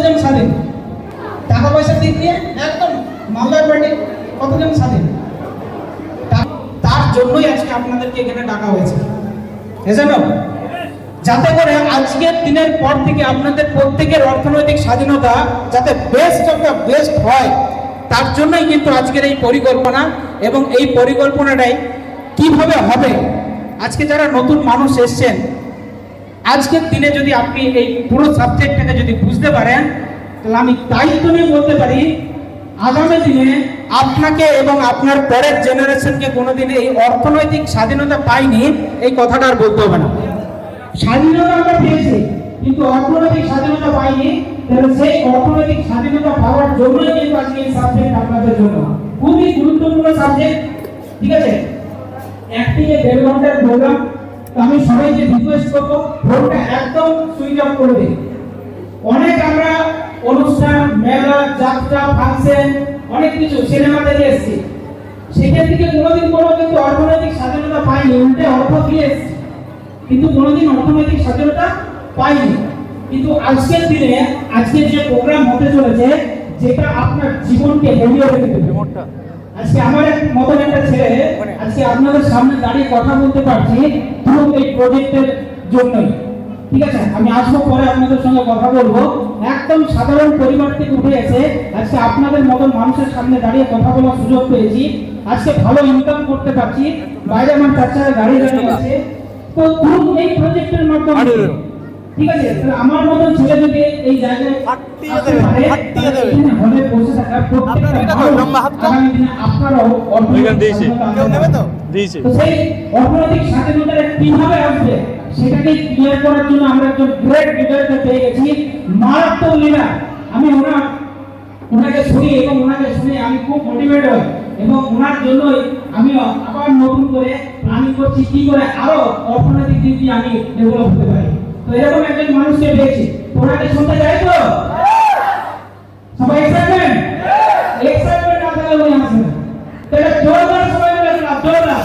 কতজন স্বাধীন? টাকা পয়সার দিক দিয়ে একদম মালদার পার্টি কতজন স্বাধীন? তার জন্যই আজকে আপনাদেরকে এখানে ডাকা হয়েছে, এজন্য যাতে করে আজকের দিনের পর থেকে আপনাদের প্রত্যেকের অর্থনৈতিক স্বাধীনতা যাতে বেস্ট হয়, তার জন্যই কিন্তু আজকের এই পরিকল্পনা। এবং এই পরিকল্পনাটাই কিভাবে হবে, আজকে যারা নতুন মানুষ এসছেন, আজকের দিনে যদি আপনি এই পুরো সাবজেক্টটাকে যদি বুঝতে পারেন, তাহলে আমি দায়িত্ব নিয়ে বলতে পারি আগামী দিনে আপনাকে এবং আপনার পরের জেনারেশনকে কোনোদিন এই অর্থনৈতিক স্বাধীনতা পাইনি এই কথাটা আর বলতে হবে না। স্বাধীনতা আমরা পেয়েছি কিন্তু অর্থনৈতিক স্বাধীনতা পাইনি, তাহলে সেই অর্থনৈতিক স্বাধীনতা পাওয়ার জন্যই কিন্তু আজকে এই সাবজেক্ট আপনাদের জন্য খুবই গুরুত্বপূর্ণ সাবজেক্ট। ঠিক আছে, একটি 1.5 ঘন্টার প্রোগ্রাম, আমি সবাইকে রিকোয়েস্ট করবো ফোনটা একদম সুইচ অফ করে দিন। অনেক আমরা অনুষ্ঠান, মেলা, যাত্রা, ফাংশন, অনেক কিছু সিনেমা দেখে এসেছি, সেখান থেকে কোনোদিন কিন্তু অর্থনৈতিক স্বাধীনতা পাইনি, উল্টে অর্থ দিয়ে এসেছি কিন্তু কোনোদিন অর্থনৈতিক স্বাধীনতা পাইনি। কিন্তু আজকের দিনে আজকের যে প্রোগ্রাম হতে চলেছে, যেটা আপনার জীবনকে হেলিয়ে রেখে দেবে। আজকে আমার মতন একটা ছেলে আজকে আপনাদের সামনে দাঁড়িয়ে কথা বলতে পারছি পুরো এই প্রজেক্টের জন্যই। ঠিক আছে, আমি আসবো পরে আপনাদের সঙ্গে কথা বলবো। একদম সাধারণ পরিবার থেকে উঠে এসে আজকে আপনাদের মতন মানুষের সামনে দাঁড়িয়ে কথা বলার সুযোগ পেয়েছি। আজকে ভালো ইনকাম করতে পারছি, বাইরে আমার বাচ্চারা গাড়ি দাঁড়িয়ে আছে। তো পুরো এই প্রজেক্টের মাধ্যমে, ঠিক আছে, আমার মতন ছেলে যদি এই জায়গায় হলে বসে থাকা প্রত্যেকটা আগামী দিনে আপনারাও সেই অর্থনৈতিক স্বাধীনতা কিভাবে আসবে সেটাকে ক্লিয়ার করার জন্য আমরা একজন গ্রেট লিডারকে পেয়ে গেছি, মারাত্মক লিডার। আমি ওনাকে শুনি এবং ওনাকে শুনে আমি খুব মোটিভেট হই এবং ওনার জন্যই আমি আবার নতুন করে প্ল্যানিং করছি কি করে আরো অর্থনৈতিক দিক দিয়ে আমি ডেভেলপ হতে পারি। তো এরকম একজন মানুষকে পেয়েছি, ওনাকে শুনতে চাই তো সবাই এক্সাইটমেন্ট না থাকলে উনি আসেন, তাহলে জোরদার সবাই মিলে জোরদার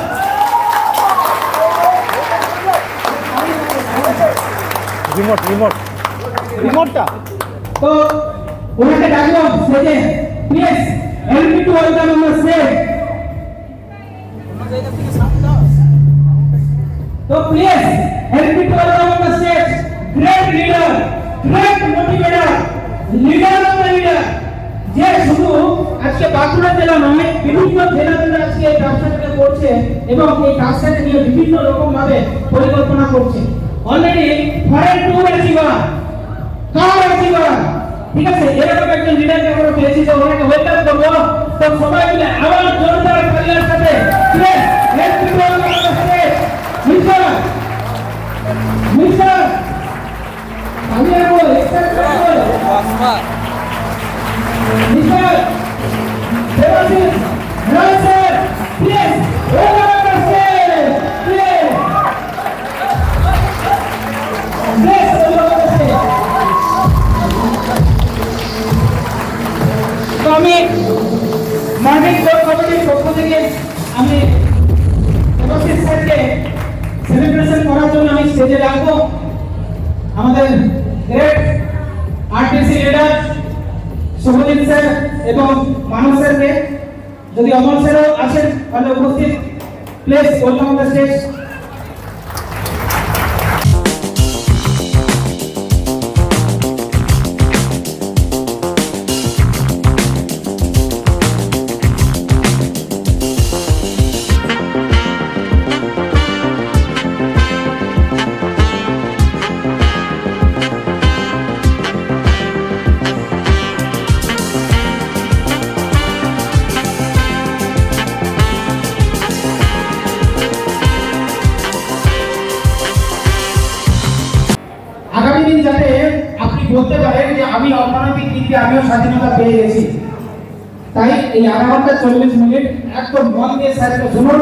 রিমোটটা। তো ওনাকে ডাকলাম স্টেজে, please help me to welcome on the stage. তো please help me to welcome on the stage great leader, great motivator, leader of the leader, যে শুধু আজকে বাঁকুড়া জেলা নয় বিভিন্ন জেলাতে আজকে এই ব্যবসাটাকে করছে এবং এই ব্যবসাকে নিয়ে বিভিন্ন রকম ভাবে পরিকল্পনা করছে। অলরেডি ফরেন ট্যুর অ্যাচিভার, কার অ্যাচিভার, ঠিক আছে, এরকম একজন লিডারকে আমরা পেয়েছি, তো ওনাকে ওয়েলকাম করবো। তো সবাই মিলে আবার জোরদার তালির সাথে মিস্টার আমি বল এক্সেপ্ট করব mister Debashis Roy sir, please welcome to stage, please তো আমি মর্নিং কোর কমিটির পক্ষ থেকে আমি দেবাশিস স্যারকে সেলিব্রেশন করার জন্য আমি স্টেজে ডাকবো আমাদের great RTC leader Shubhajit sir এবং মানব স্যারকে। যদি অমল স্যারও আছেন তাহলে উপস্থিত, please welcome on the stage. যাতে আপনি বলতে পারেন যে আমি অর্থনৈতিক দিক দিয়ে আমিও স্বাধীনতা পেয়ে গেছি, তাই এই 1.40 মিনিট একদম মন দিয়ে স্যারকে শুনুন,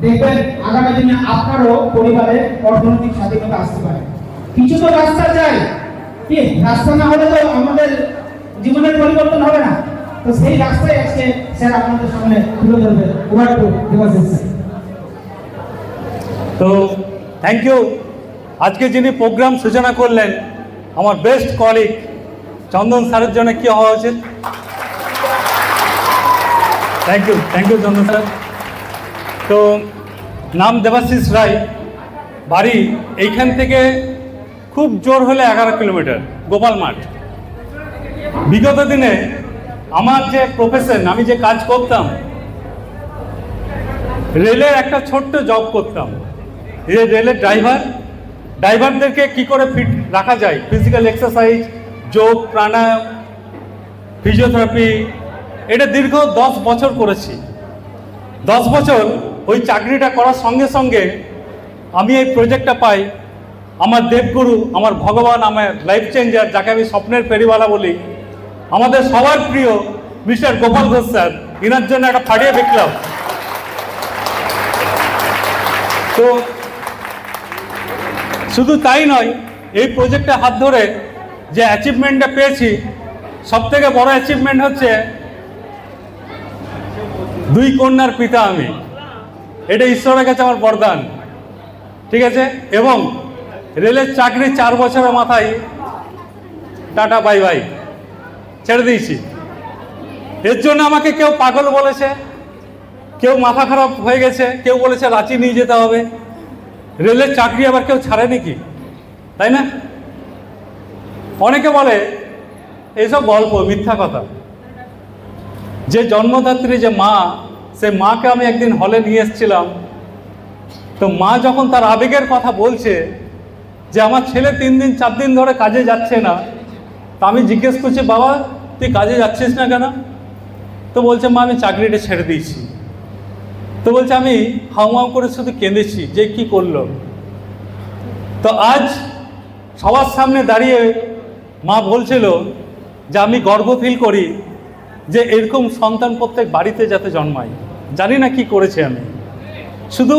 দেখবেন আগামী দিনে আপনারও পরিবারের অর্থনৈতিক স্বাধীনতা আসতে পারে। কিছু তো রাস্তা চাই, কি রাস্তা না হলে তো আমাদের জীবনের পরিবর্তন হবে না। তো সেই রাস্তায় আজকে স্যার আপনাদের সামনে তুলে ধরবে। Over to Debashis sir. তো থ্যাংক ইউ। আজকে যিনি প্রোগ্রাম সূচনা করলেন আমার বেস্ট কলিগ চন্দন স্যারের জন্য কি হওয়া উচিত? Thank you Chandan sir. তো নাম দেবাশিস রায়, বাড়ি এইখান থেকে খুব জোর হলে 11 কিলোমিটার, গোপাল মাঠ। বিগত দিনে আমার যে প্রফেশন, আমি যে কাজ করতাম, রেলের একটা ছোট্ট জব করতাম। রেলের ড্রাইভারদেরকে কি করে ফিট রাখা যায়, ফিজিক্যাল এক্সারসাইজ, যোগ, প্রাণায়াম, ফিজিওথেরাপি, এটা দীর্ঘ 10 বছর করেছি। 10 বছর ওই চাকরিটা করার সঙ্গে সঙ্গে আমি এই প্রজেক্টটা পাই। আমার দেবগুরু, আমার ভগবান, আমার লাইফ চেঞ্জার, যাকে আমি স্বপ্নের ফেরিওয়ালা বলি, আমাদের সবার প্রিয় mister Gopal Ghosh sir, inner জন্য একটা ফাটিয়ে দেখলাম। তো শুধু তাই নয়, এই প্রজেক্টে হাত ধরে যে অ্যাচিভমেন্টটা পেয়েছি, সবথেকে বড় অ্যাচিভমেন্ট হচ্ছে 2 কন্যার পিতা আমি। এটা ঈশ্বরের কাছে আমার বরদান, ঠিক আছে। এবং রেলের চাকরি 4 বছরের মাথায় টাটা বাই বাই ছেড়ে দিয়েছি। এর জন্য আমাকে কেউ পাগল বলেছে, কেউ মাথা খারাপ হয়ে গেছে, কেউ বলেছে রাঁচি নিয়ে যেতে হবে। রেলের চাকরি আবার কেউ ছাড়ে নাকি, তাই না? অনেকে বলে এইসব গল্প, মিথ্যা কথা। যে জন্মদাত্রী, যে মা, সে মাকে আমি একদিন হলে নিয়ে এসেছিলাম। তো মা যখন তার আবেগের কথা বলছে যে আমার ছেলে 3 দিন 4 দিন ধরে কাজে যাচ্ছে না, তা আমি জিজ্ঞেস করছি, বাবা তুই কাজে যাচ্ছিস না কেন? তো বলছে, মা আমি চাকরিটা ছেড়ে দিয়েছি। তো বলছে, আমি হাউমাউ করে শুধু কেঁদেছি যে কি করলো। তো আজ সবার সামনে দাঁড়িয়ে মা বলছিল যে আমি গর্ব ফিল করি যে এরকম সন্তান প্রত্যেক বাড়িতে যাতে জন্মায়। জানি না কি করেছে আমি, শুধু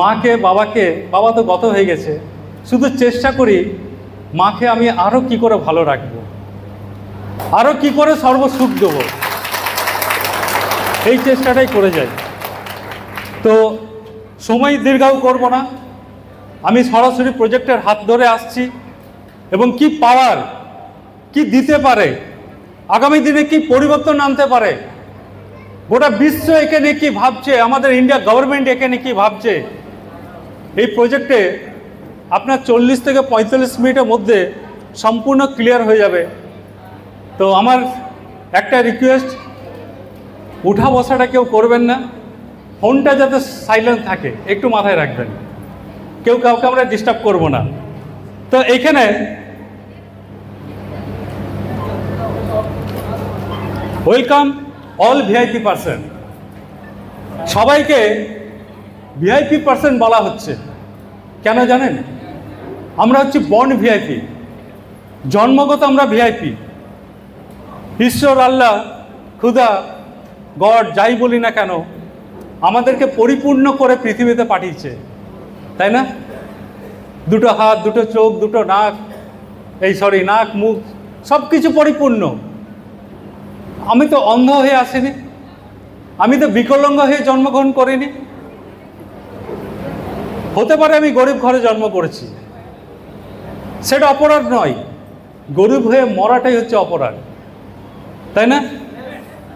মাকে, বাবা তো গত হয়ে গেছে, শুধু চেষ্টা করি মাকে আমি আরও কি করে ভালো রাখবো, আরও কি করে সর্বসুখ দেবো, এই চেষ্টাটাই করে যাই। তো সময় দীর্ঘায়ু করব না, আমি সরাসরি প্রজেক্টের হাত ধরে আসছি এবং কি পাওয়ার, কি দিতে পারে, আগামী দিনে কি পরিবর্তন আনতে পারে, গোটা বিশ্ব একে নিয়ে কী ভাবছে, আমাদের ইন্ডিয়া গভর্নমেন্ট একে নিয়ে কী ভাবছে, এই প্রজেক্টে আপনার 40 থেকে 45 মিনিটের মধ্যে সম্পূর্ণ ক্লিয়ার হয়ে যাবে। তো আমার একটা রিকোয়েস্ট, উঠা বসাটা কেউ করবেন না, ফোনটা যাতে সাইলেন্ট থাকে একটু মাথায় রাখবেন, কেউ কাউকে আমরা ডিস্টার্ব করব না। তো এইখানে ওয়েলকাম অল ভিআইপি পার্সন, সবাইকে ভিআইপি পার্সন বলা হচ্ছে কেন জানেন? আমরা হচ্ছি বর্ন ভিআইপি, জন্মগত আমরা ভিআইপি। ঈশ্বর, আল্লাহ, খুদা, গড, যাই বলি না কেন, আমাদেরকে পরিপূর্ণ করে পৃথিবীতে পাঠিয়েছে, তাই না? 2টো হাত, 2টো চোখ, 2টো নাক, নাক, মুখ, সব কিছু পরিপূর্ণ। আমি তো অন্ধ হয়ে আসিনি, আমি তো বিকলাঙ্গ হয়ে জন্মগ্রহণ করিনি। হতে পারে আমি গরিব ঘরে জন্ম করেছি, সেটা অপরাধ নয়, গরিব হয়ে মরাটাই হচ্ছে অপরাধ, তাই না?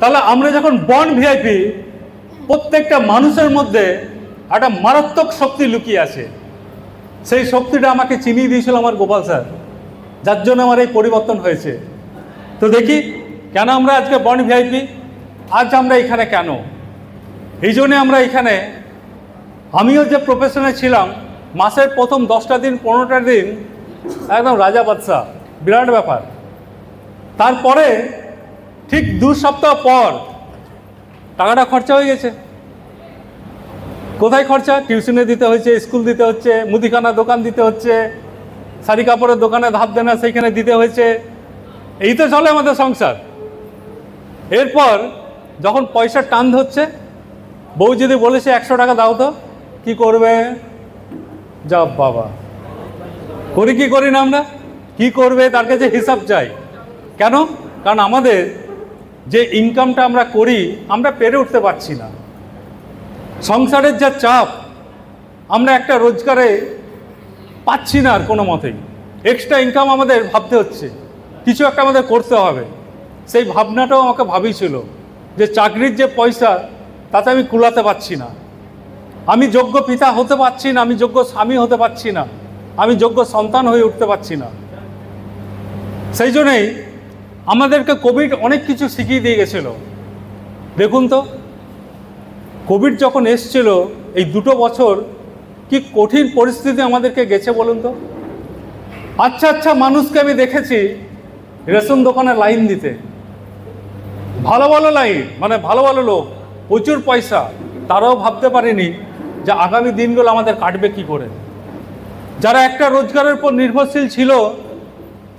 তাহলে আমরা যখন বর্ন ভিআইপি, প্রত্যেকটা মানুষের মধ্যে একটা মারাত্মক শক্তি লুকিয়ে আছে। সেই শক্তিটা আমাকে চিনিয়ে দিয়েছিল আমার গোপাল স্যার, যার জন্য আমার এই পরিবর্তন হয়েছে। তো দেখি কেন আমরা আজকে বর্ন ভিআইপি, আজ আমরা এখানে কেন, এই জন্যে আমরা এখানে, আমিও যে প্রফেশনে ছিলাম, মাসের প্রথম 10টা দিন 15টা দিন একদম রাজা বাদশাহ, বিরাট ব্যাপার। তারপরে ঠিক 2 সপ্তাহ পর টাকাটা খরচা হয়ে গেছে। কোথায় খরচা? টিউশনে দিতে হচ্ছে, স্কুল দিতে হচ্ছে, মুদিখানা দোকান দিতে হচ্ছে, শাড়ি কাপড়ের দোকানে ধার দেনা সেইখানে দিতে হয়েছে, এই তো চলে আমাদের সংসার। এরপর যখন পয়সার টান ধরছে, বউ যদি বলেছে 100 টাকা দাও, তো কি করবে? যা বাবা, করি কি করি না আমরা, কি করবে তার কাছে হিসাব চাই। কেন? কারণ আমাদের যে ইনকামটা আমরা করি, আমরা পেরে উঠতে পারছি না। সংসারের যা চাপ, আমরা একটা রোজগারে পাচ্ছি না আর কোনো মতেই, এক্সট্রা ইনকাম আমাদের ভাবতে হচ্ছে। কিছু একটা আমাদের করতে হবে। সেই ভাবনাটাও আমাকে ভাবিয়েছিল যে চাকরির যে পয়সা তাতে আমি কুলাতে পারছি না, আমি যোগ্য পিতা হতে পারছি না, আমি যোগ্য স্বামী হতে পারছি না, আমি যোগ্য সন্তান হয়ে উঠতে পারছি না। সেই জন্যেই আমাদেরকে কোভিড অনেক কিছু শিখিয়ে দিয়ে গেছিল। দেখুন তো, কোভিড যখন এসছিল এই 2 বছর কি কঠিন পরিস্থিতি আমাদেরকে গেছে বলুন তো। আচ্ছা আচ্ছা মানুষকে আমি দেখেছি রেশন দোকানে লাইন দিতে, ভালো ভালো লাইন, মানে ভালো ভালো লোক, প্রচুর পয়সা, তারাও ভাবতে পারেনি যে আগামী দিনগুলো আমাদের কাটবে কি করে। যারা একটা রোজগারের উপর নির্ভরশীল ছিল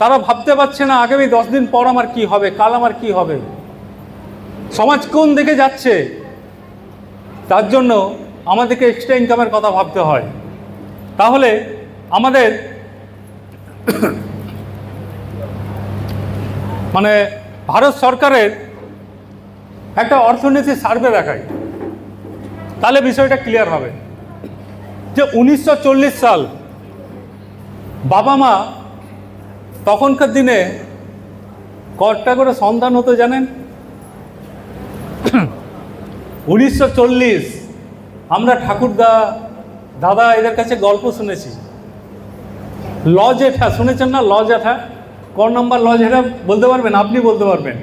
তারা ভাবতে পারছে না আগামী 10 দিন পর আমার কি হবে, কাল আমার কি হবে, সমাজ কোন দিকে যাচ্ছে। তার জন্য আমাদেরকে এক্সট্রা ইনকামের কথা ভাবতে হয়। তাহলে আমাদের মানে ভারত সরকারের একটা অর্থনীতি সার্ভে দেখায়, তাহলে বিষয়টা ক্লিয়ার হবে যে 1940 সাল বাবা মা তখনকার দিনে কটা করে সন্তান হতো জানেন? 1940 আমরা ঠাকুরদা দাদা এদের কাছে গল্প শুনেছি। ল জেঠা শুনেছেন না? ল জেঠা ক নম্বর ল জেঠা বলতে পারবেন? আপনি বলতে পারবেন।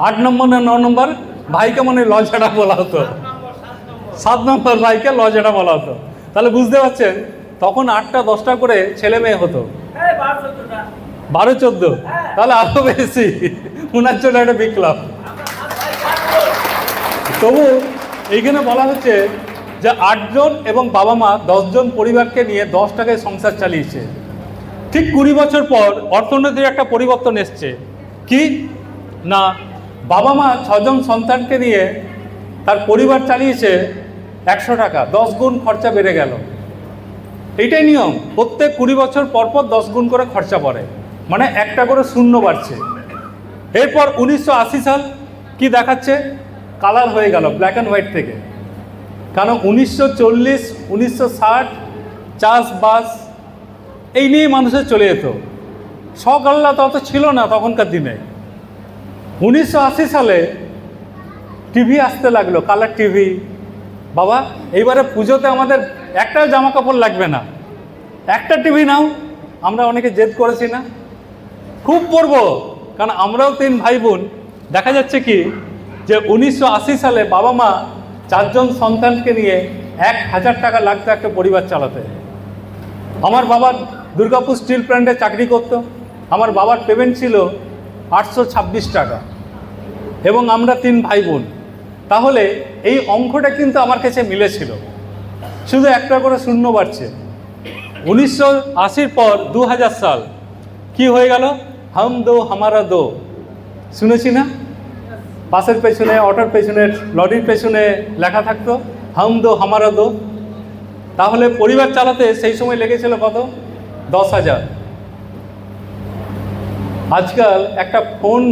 8 নম্বর না 9 নম্বর ভাইকে মনে ল জেঠা বলা হতো, 7 নম্বর ভাইকে ল জেঠা বলা হতো। তাহলে বুঝতে পারছেন তখন 8টা 10টা করে ছেলে মেয়ে হতো, 12-14, তাহলে আরো বেশি। ওনার জন্য একটা বিপ্লব। তবু এইখানে বলা হচ্ছে যে 8 জন এবং বাবা মা 10 জন পরিবারকে নিয়ে 10 টাকায় সংসার চালিয়েছে। ঠিক 20 বছর পর অর্থনীতির একটা পরিবর্তন এসছে। কি না, বাবা মা 6 জন সন্তানকে নিয়ে তার পরিবার চালিয়েছে 100 টাকা, 10 গুণ খরচা বেড়ে গেল। এইটাই নিয়ম, প্রত্যেক 20 বছর পর পর 10 গুণ করে খরচা পড়ে, মানে একটা করে শূন্য বাড়ছে। এরপর 1980 সাল কি দেখাচ্ছে? কালার হয়ে গেল ব্ল্যাক অ্যান্ড হোয়াইট থেকে। কারণ 1940 1960 চাষবাস এই নিয়ে মানুষের চলে যেত, শখ আল্লাহ তত ছিল না তখনকার দিনে। 1980 সালে টিভি আসতে লাগলো, কালার টিভি। বাবা এইবারে পুজোতে আমাদের একটাও জামা কাপড় লাগবে না, একটা টিভি নাও। আমরা অনেকে জেদ করেছি না, খুব পরবো, কারণ আমরাও 3 ভাই বোন। দেখা যাচ্ছে কি যে 1980 সালে বাবা মা 4 জন সন্তানকে নিয়ে 1000 টাকা লাগতো একটা পরিবার চালাতে। আমার বাবা দুর্গাপুর স্টিল প্ল্যান্টে চাকরি করতো, আমার বাবার পেমেন্ট ছিল 826 টাকা, এবং আমরা 3 ভাই বোন। তাহলে এই অঙ্কটা কিন্তু আমার কাছে মিলেছিল, শুধু একটা করে শূন্য বাড়ছে। 1980 পর 2000 সাল কি হয়ে গেল? হাম দো হামারা দো, শুনেছি না? বাসের পেছনে, অটোর পেছনে, লরির পেছনে লেখা থাকতো হাম দো হামারা দো। তাহলে পরিবার চালাতে সেই সময় লেগেছিল কত? 10,000। আজকাল একটা ফোন,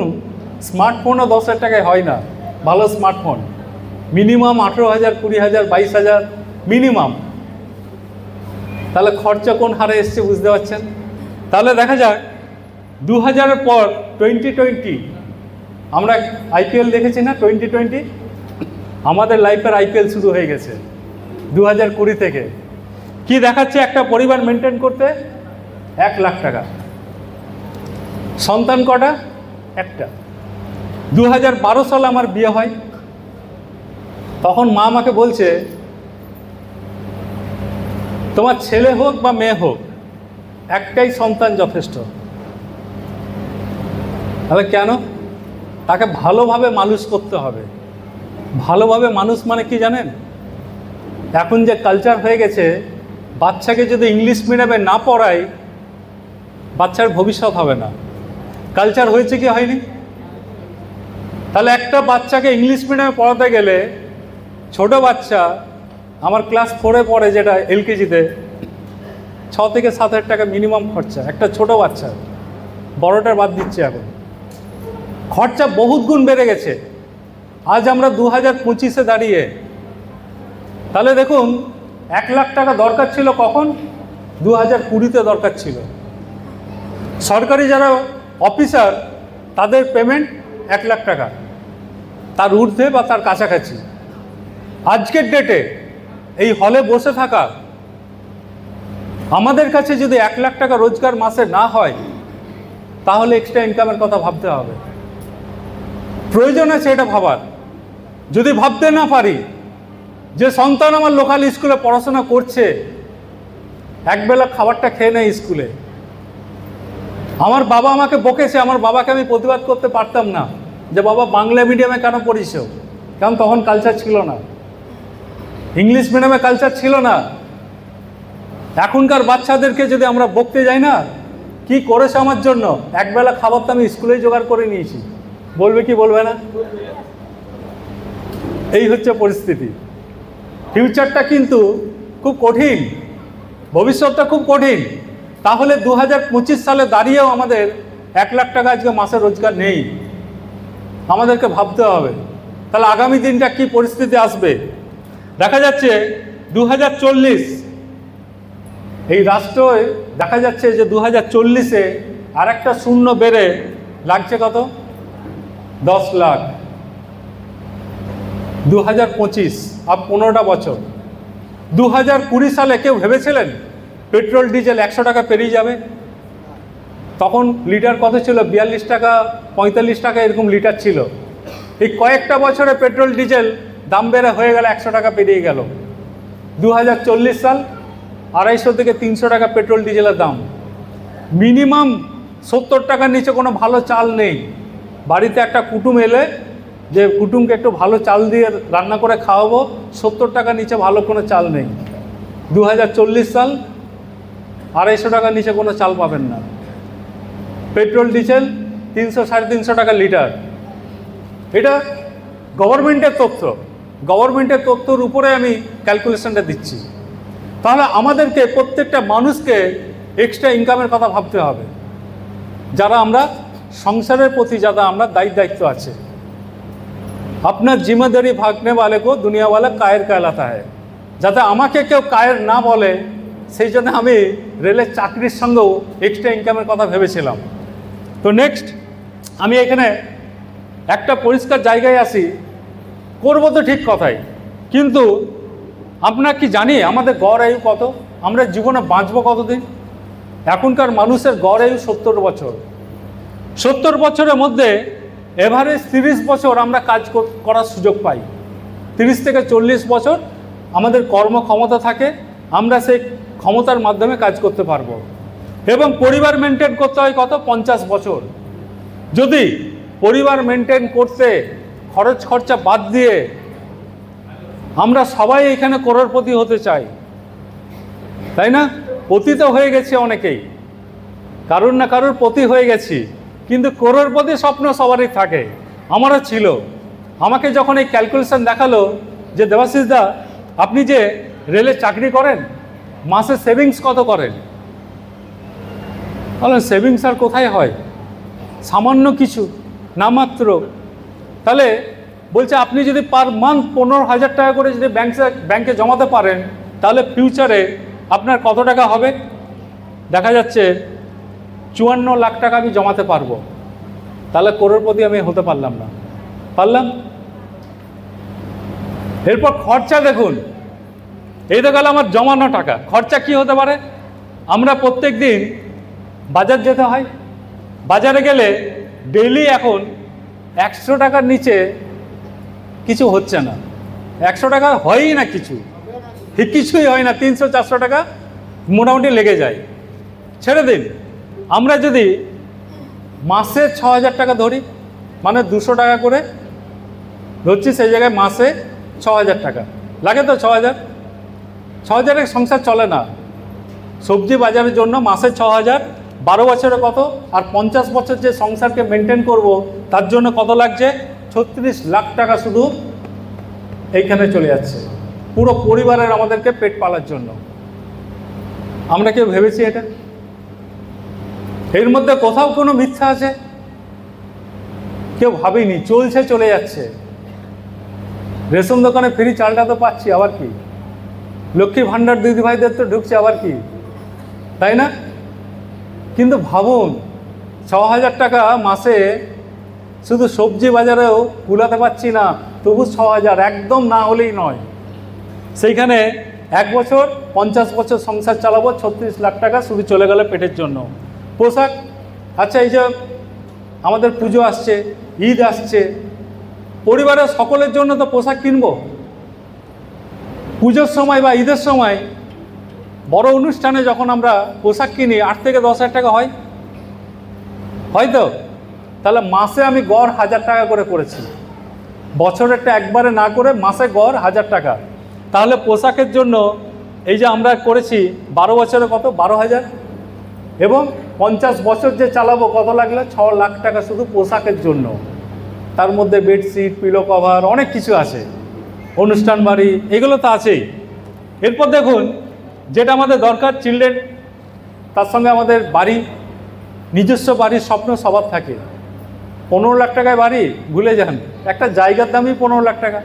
স্মার্টফোনও 10,000 টাকায় হয় না, ভালো স্মার্টফোন মিনিমাম 18,000, 20,000, 22,000 মিনিমাম। তাহলে খরচা কোন হারে এসছে বুঝতে পারছেন? তাহলে দেখা যাক 2000-এর পর 2020 আমরা IPL দেখেছি না? 2020 আমাদের লাইফের IPL শুরু হয়ে গেছে 2020 থেকে। কি দেখাচ্ছে? একটা পরিবার মেনটেন করতে 1 লাখ টাকা। সন্তান কটা? একটা। 2012 সালে আমার বিয়ে হয়, তখন মা আমাকে বলছে তোমার ছেলে হোক বা মেয়ে হোক একটাই সন্তান যথেষ্ট। তাহলে কেন? তাকে ভালোভাবে মানুষ করতে হবে। ভালোভাবে মানুষ মানে কি জানেন? এখন যে কালচার হয়ে গেছে, বাচ্চাকে যদি ইংলিশ মিডিয়ামে না পড়ায় বাচ্চার ভবিষ্যৎ হবে না। কালচার হয়েছে কি হয়নি? তাহলে একটা বাচ্চাকে ইংলিশ মিডিয়ামে পড়াতে গেলে, ছোট বাচ্চা আমার ক্লাস 4-এ পড়ে যেটা LKG-তে, 6 থেকে 7,000 টাকা মিনিমাম খরচা একটা ছোট বাচ্চা। বড়টার বাদ দিচ্ছে, এখন খরচা বহুত গুণ বেড়ে গেছে। আজ আমরা 2025-এ দাঁড়িয়ে, তাহলে দেখুন 1 লাখ টাকা দরকার ছিল কখন? 2020-তে দরকার ছিল। সরকারি যারা অফিসার তাদের পেমেন্ট 1 লাখ টাকা, তার ঊর্ধ্বে বা তার কাছাকাছি। আজকের ডেটে এই হলে বসে থাকা আমাদের কাছে যদি 1 লাখ টাকা রোজগার মাসে না হয়, তাহলে এক্সট্রা ইনকামের কথা ভাবতে হবে। প্রয়োজন আছে এটা ভাবার। যদি ভাবতে না পারি যে সন্তান আমার লোকাল স্কুলে পড়াশোনা করছে, একবেলা খাবারটা খেয়ে নেয় স্কুলে, আমার বাবা আমাকে বকেছে, আমার বাবাকে আমি প্রতিবাদ করতে পারতাম না যে বাবা বাংলা মিডিয়ামে কেন পড়িস, কারণ তখন কালচার ছিল না, ইংলিশ মিডিয়ামে কালচার ছিল না। এখনকার বাচ্চাদেরকে যদি আমরা বকতে যাই না, কি করেছে আমার জন্য, একবেলা খাবার তো আমি স্কুলেই জোগাড় করে নিয়েছি, বলবে কি বলবে না? এই হচ্ছে পরিস্থিতি। ফিউচারটা কিন্তু খুব কঠিন, ভবিষ্যৎটা খুব কঠিন। তাহলে 2025 সালে দাঁড়িয়েও আমাদের 1 লাখ টাকা আজকে মাসে রোজগার নেই, আমাদেরকে ভাবতে হবে তাহলে আগামী দিনটা কি পরিস্থিতি আসবে। দেখা যাচ্ছে 2040 এই রাষ্ট্রে দেখা যাচ্ছে যে 2040-এ আর একটা শূন্য বেড়ে লাগছে কত, 10 লাখ। 2025 আর 15টা বছর। 2020 সালে কেউ ভেবেছিলেন পেট্রোল ডিজেল 100 টাকা পেরিয়ে যাবে? তখন লিটার কত ছিল, 42 টাকা 45 টাকা এরকম লিটার ছিল। এই কয়েকটা বছরে পেট্রোল ডিজেল দাম বেড়ে হয়ে গেল 100 টাকা পেরিয়ে গেল। 2040 সাল 250 থেকে 300 টাকা পেট্রোল ডিজেলের দাম। মিনিমাম 70 টাকার নিচে কোনো ভালো চাল নেই। বাড়িতে একটা কুটুম এলে যে কুটুমকে একটু ভালো চাল দিয়ে রান্না করে খাওয়াবো, 70 টাকার নিচে ভালো কোনো চাল নেই। 2040 সাল 250 টাকার নিচে কোনো চাল পাবেন না। পেট্রোল ডিজেল 300-350 টাকা লিটার। এটা গভর্নমেন্টের তথ্য, গভর্নমেন্টের তথ্যর উপরে আমি ক্যালকুলেশনটা দিচ্ছি। তাহলে আমাদেরকে প্রত্যেকটা মানুষকে এক্সট্রা ইনকামের কথা ভাবতে হবে। যারা আমরা সংসারের প্রতি যারা আমরা দায়িত্ব আছে, আপনার জিম্মেদারি ভাগনে वाले को दुनिया वाला कायर कहलाता है। যাতে আমাকে কেউ কায়ের না বলে, সেই জন্য আমি রেলের চাকরির সঙ্গেও এক্সট্রা ইনকামের কথা ভেবেছিলাম। তো নেক্সট আমি এখানে একটা পরিষ্কার জায়গায় আসি, করবো তো ঠিক কথাই, কিন্তু আপনার কি জানি আমাদের গড় আয়ু কত, আমরা জীবনে বাঁচবো কতদিন? এখনকার মানুষের গড় আয়ু 70 বছর। 70 বছরের মধ্যে এভারেজ 30 বছর আমরা কাজ করার সুযোগ পাই। 30 থেকে 40 বছর আমাদের কর্মক্ষমতা থাকে, আমরা সেই ক্ষমতার মাধ্যমে কাজ করতে পারবো। এবং পরিবার মেনটেন করতে হয় কত, 50 বছর। যদি পরিবার মেনটেন করতে খরচ খরচা বাদ দিয়ে আমরা সবাই এখানে করোড়পতি হতে চাই, তাই না? পতি তো হয়ে গেছে অনেকেই, কারুর না কারুর পতি হয়ে গেছি, কিন্তু করোড়পতি স্বপ্ন সবারই থাকে, আমারও ছিল। আমাকে যখন এই ক্যালকুলেশন দেখালো যে দেবাশিস দা আপনি যে রেলে চাকরি করেন, মাসে সেভিংস কত করেন? বলেন সেভিংস আর কোথায় হয়, সামান্য কিছু, নামাত্র। তাহলে বলছে আপনি যদি পার মান্থ 15,000 টাকা করে যদি ব্যাংকে জমাতে পারেন, তাহলে ফিউচারে আপনার কত টাকা হবে? দেখা যাচ্ছে 54 লাখ টাকা আমি জমাতে পারবো। তাহলে করোড়পতি আমি হতে পারলাম না, পারলাম? এরপর খরচা দেখুন, এই তো গেল আমার জমানো টাকা। খরচা কি হতে পারে? আমরা প্রত্যেক দিন বাজার যেতে হয়, বাজারে গেলে ডেইলি এখন 100 টাকার নিচে কিছু হচ্ছে না। 100 টাকা হয়ই না, কিছুই হয় না। 300-400 টাকা মোটামুটি লেগে যায়। ছেড়ে দিন, আমরা যদি মাসে 6,000 টাকা ধরি, মানে 200 টাকা করে ধরছি, সেই জায়গায় মাসে 6,000 টাকা লাগে। তো 6,000-6,000-এর সংসার চলে না। সবজি বাজারের জন্য মাসে 6,000, 12 বছরে কত, আর 50 বছর যে সংসারকে মেনটেন করব তার জন্য কত লাগছে? 36 লাখ টাকা শুধু এইখানে চলে যাচ্ছে, পুরো পরিবারের আমাদেরকে পেট পালার জন্য। আমরা কেউ ভেবেছি এটা? এর মধ্যে কোথাও কোনো মিথ্যা আছে? কেউ ভাবেনি, চলছে, চলে যাচ্ছে। রেশন দোকানে ফ্রি চালটা তো পাচ্ছি, আবার কি? লক্ষ্মী ভাণ্ডার দিদি ভাইদের তো ঢুকছে, আবার কি, তাই না? কিন্তু ভাবুন 6,000 টাকা মাসে শুধু সবজি বাজারেও কুলাতে পারছি না, তবু 6,000 একদম না হলেই নয়। সেইখানে 1 বছর 50 বছর সংসার চালাবো, 36 লাখ টাকা শুধু চলে গেল পেটের জন্য। পোশাক, আচ্ছা এই যে আমাদের পুজো আসছে, ঈদ আসছে, পরিবারের সকলের জন্য তো পোশাক কিনবো। পুজোর সময় বা ঈদের সময় বড় অনুষ্ঠানে যখন আমরা পোশাক কিনি 8 থেকে 10,000 টাকা হয়, হয়তো। তাহলে মাসে আমি গড় 1,000 টাকা করে করেছি, বছরেরটা একবারে না করে মাসে গড় 1,000 টাকা। তাহলে পোশাকের জন্য এই যে আমরা করেছি 12 বছরে কত, 12,000, এবং 50 বছর যে চালাবো কত লাগলো, 6 লাখ টাকা শুধু পোশাকের জন্য। তার মধ্যে বেডশিট, পিলো কভার, অনেক কিছু আছে, অনুষ্ঠান বাড়ি, এগুলো তো আছেই। এরপর দেখুন যেটা আমাদের দরকার, চিলড্রেন, তার সঙ্গে আমাদের বাড়ি, নিজস্ব বাড়ির স্বপ্ন সবার থাকে। 15 লাখ টাকায় বাড়ি ভুলে যান, একটা জায়গার দামই 15 লাখ টাকা,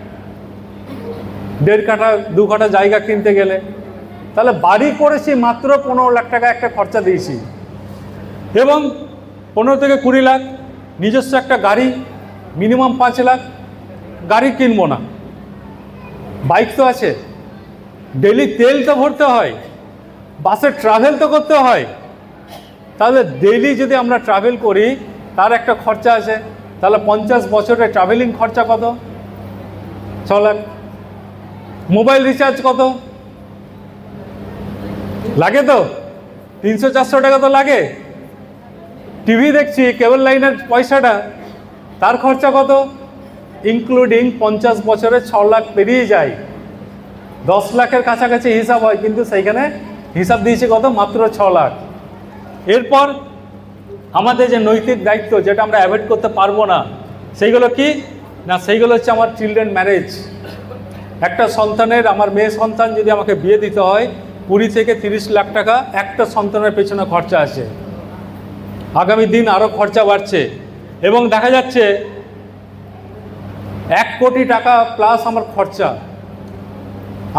1.5 কাঠা 2 কাঠা জায়গা কিনতে গেলে। তাহলে বাড়ি করেছি মাত্র 15 লাখ টাকা একটা খরচা দিয়েছি, এবং 15 থেকে 20 লাখ নিজস্ব একটা গাড়ি, মিনিমাম 5 লাখ। গাড়ি কিনবো না, বাইক তো আছে, ডেলি তেল তো ভরতে হয়, বাসে ট্রাভেল তো করতে হয়। তাহলে ডেলি যদি আমরা ট্রাভেল করি তার একটা খরচা আছে। তাহলে 50 বছরে ট্রাভেলিং খরচা কত, 6 লাখ। মোবাইল রিচার্জ কত লাগে, তো 300-400 টাকা তো লাগে। টিভি দেখছি, কেবল লাইনের পয়সাটা, তার খরচা কত, ইনক্লুডিং 50 বছরে 6 লাখ পেরিয়ে যায়। 10 লাখের কাছাকাছি হিসাব হয়, কিন্তু সেইখানে হিসাব দিয়েছে কত, মাত্র 6 লাখ। এরপর আমাদের যে নৈতিক দায়িত্ব, যেটা আমরা অ্যাভয়েড করতে পারবো না, সেইগুলো কি না, সেইগুলো হচ্ছে আমার চিলড্রেন ম্যারেজ। একটা সন্তানের, আমার মেয়ে সন্তান যদি আমাকে বিয়ে দিতে হয়, 20 থেকে 30 লাখ টাকা একটা সন্তানের পেছনে খরচা আছে। আগামী দিন আরও খরচা বাড়ছে, এবং দেখা যাচ্ছে 1 কোটি টাকা প্লাস আমার খরচা।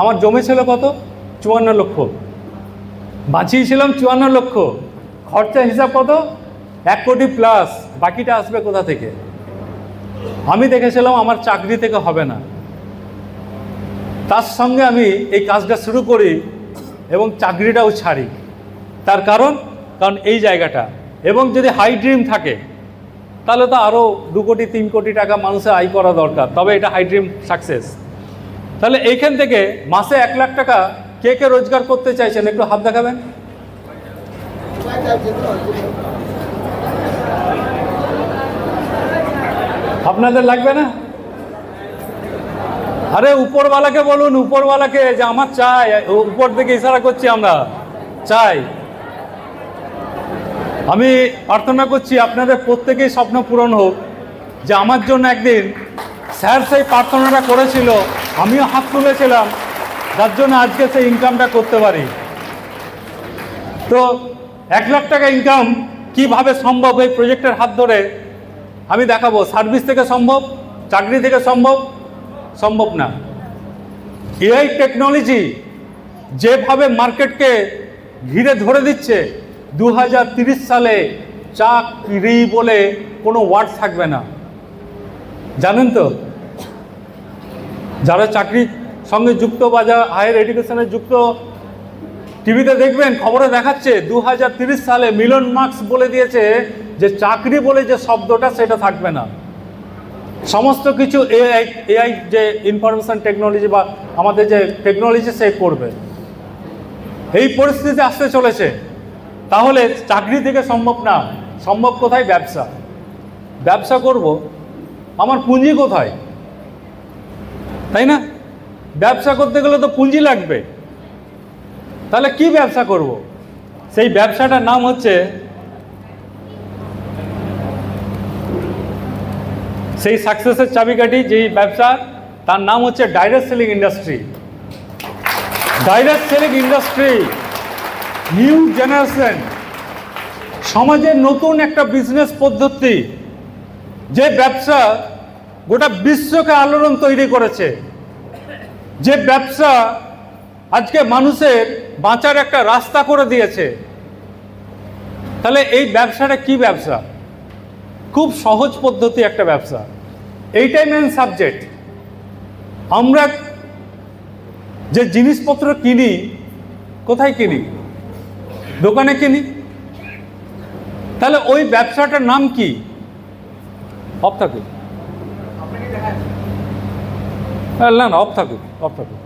আমার জমেছিল কত, 54 লক্ষ, বাঁচিয়েছিলাম 54 লক্ষ, খরচা হিসাব কত, 1 কোটি প্লাস। বাকিটা আসবে কোথা থেকে? আমি দেখেছিলাম আমার চাকরি থেকে হবে না, তার সঙ্গে আমি এই কাজটা শুরু করি এবং চাকরিটাও ছাড়ি। তার কারণ এই জায়গাটা। এবং যদি হাই ড্রিম থাকে তাহলে তো আরও 2 কোটি 3 কোটি টাকা মানুষের আয় করা দরকার, তবে এটা হাই ড্রিম সাকসেস। তাহলে এইখান থেকে মাসে 1 লাখ টাকা কে কে রোজগার করতে চাইছেন, একটু হাত দেখাবেন। আপনাদের লাগবে না? আরে উপরওয়ালাকে বলুন, উপরওয়ালাকে, যে আমার চাই, উপর থেকে ইশারা করছি আমরা, চাই। আমি প্রার্থনা করছি আপনাদের প্রত্যেকেই স্বপ্ন পূরণ হোক, যে আমার জন্য একদিন স্যার সেই প্রার্থনাটা করেছিল, আমিও হাত তুলেছিলাম, যার জন্য আজকে সেই ইনকামটা করতে পারি। তো 1 লাখ টাকা ইনকাম কিভাবে সম্ভব এই প্রজেক্টের হাত ধরে আমি দেখাবো। সার্ভিস থেকে সম্ভব, চাকরি থেকে সম্ভব, সম্ভব না। এআই টেকনোলজি যেভাবে মার্কেটকে ঘিরে ধরে দিচ্ছে, 2030 সালে চাকরি বলে কোনো ওয়ার্ড থাকবে না, জানেন তো? যারা চাকরির সঙ্গে যুক্ত বা যারা হায়ার এডুকেশনে যুক্ত, টিভিতে দেখবেন, খবরে দেখাচ্ছে 2030 সালে মিলন মার্কস বলে দিয়েছে যে চাকরি বলে যে শব্দটা সেটা থাকবে না, সমস্ত কিছু এআই যে ইনফরমেশন টেকনোলজি বা আমাদের যে টেকনোলজি সে করবে। এই পরিস্থিতি আসতে চলেছে। তাহলে চাকরি থেকে সম্ভব না, সম্ভব কোথায়? ব্যবসা। ব্যবসা করব, আমার পুঁজি কোথায়, তাই না? ব্যবসা করতে গেলে তো পুঁজি লাগবে। তাহলে কি ব্যবসা করব? সেই ব্যবসাটার নাম হচ্ছে, সেই সাকসেসের চাবিকাঠি যেই ব্যবসা, তার নাম হচ্ছে direct selling industry. Direct selling industry, new generation, সমাজের নতুন একটা বিজনেস পদ্ধতি, যে ব্যবসা গোটা বিশ্বকে আলোড়ন তৈরি করেছে, যে ব্যবসা আজকে মানুষের বাঁচার একটা রাস্তা করে দিয়েছে। তাহলে এই ব্যবসাটা কি ব্যবসা? খুব সহজ পদ্ধতি একটা ব্যবসা, এইটাই মেন সাবজেক্ট। আমরা যে জিনিসপত্র কিনি, কোথায় কিনি? দোকানে কিনি। তাহলে ওই ব্যবসাটার নাম কি? অফ থাকুক, না না, অফ থাকুক, অফ থাকুক।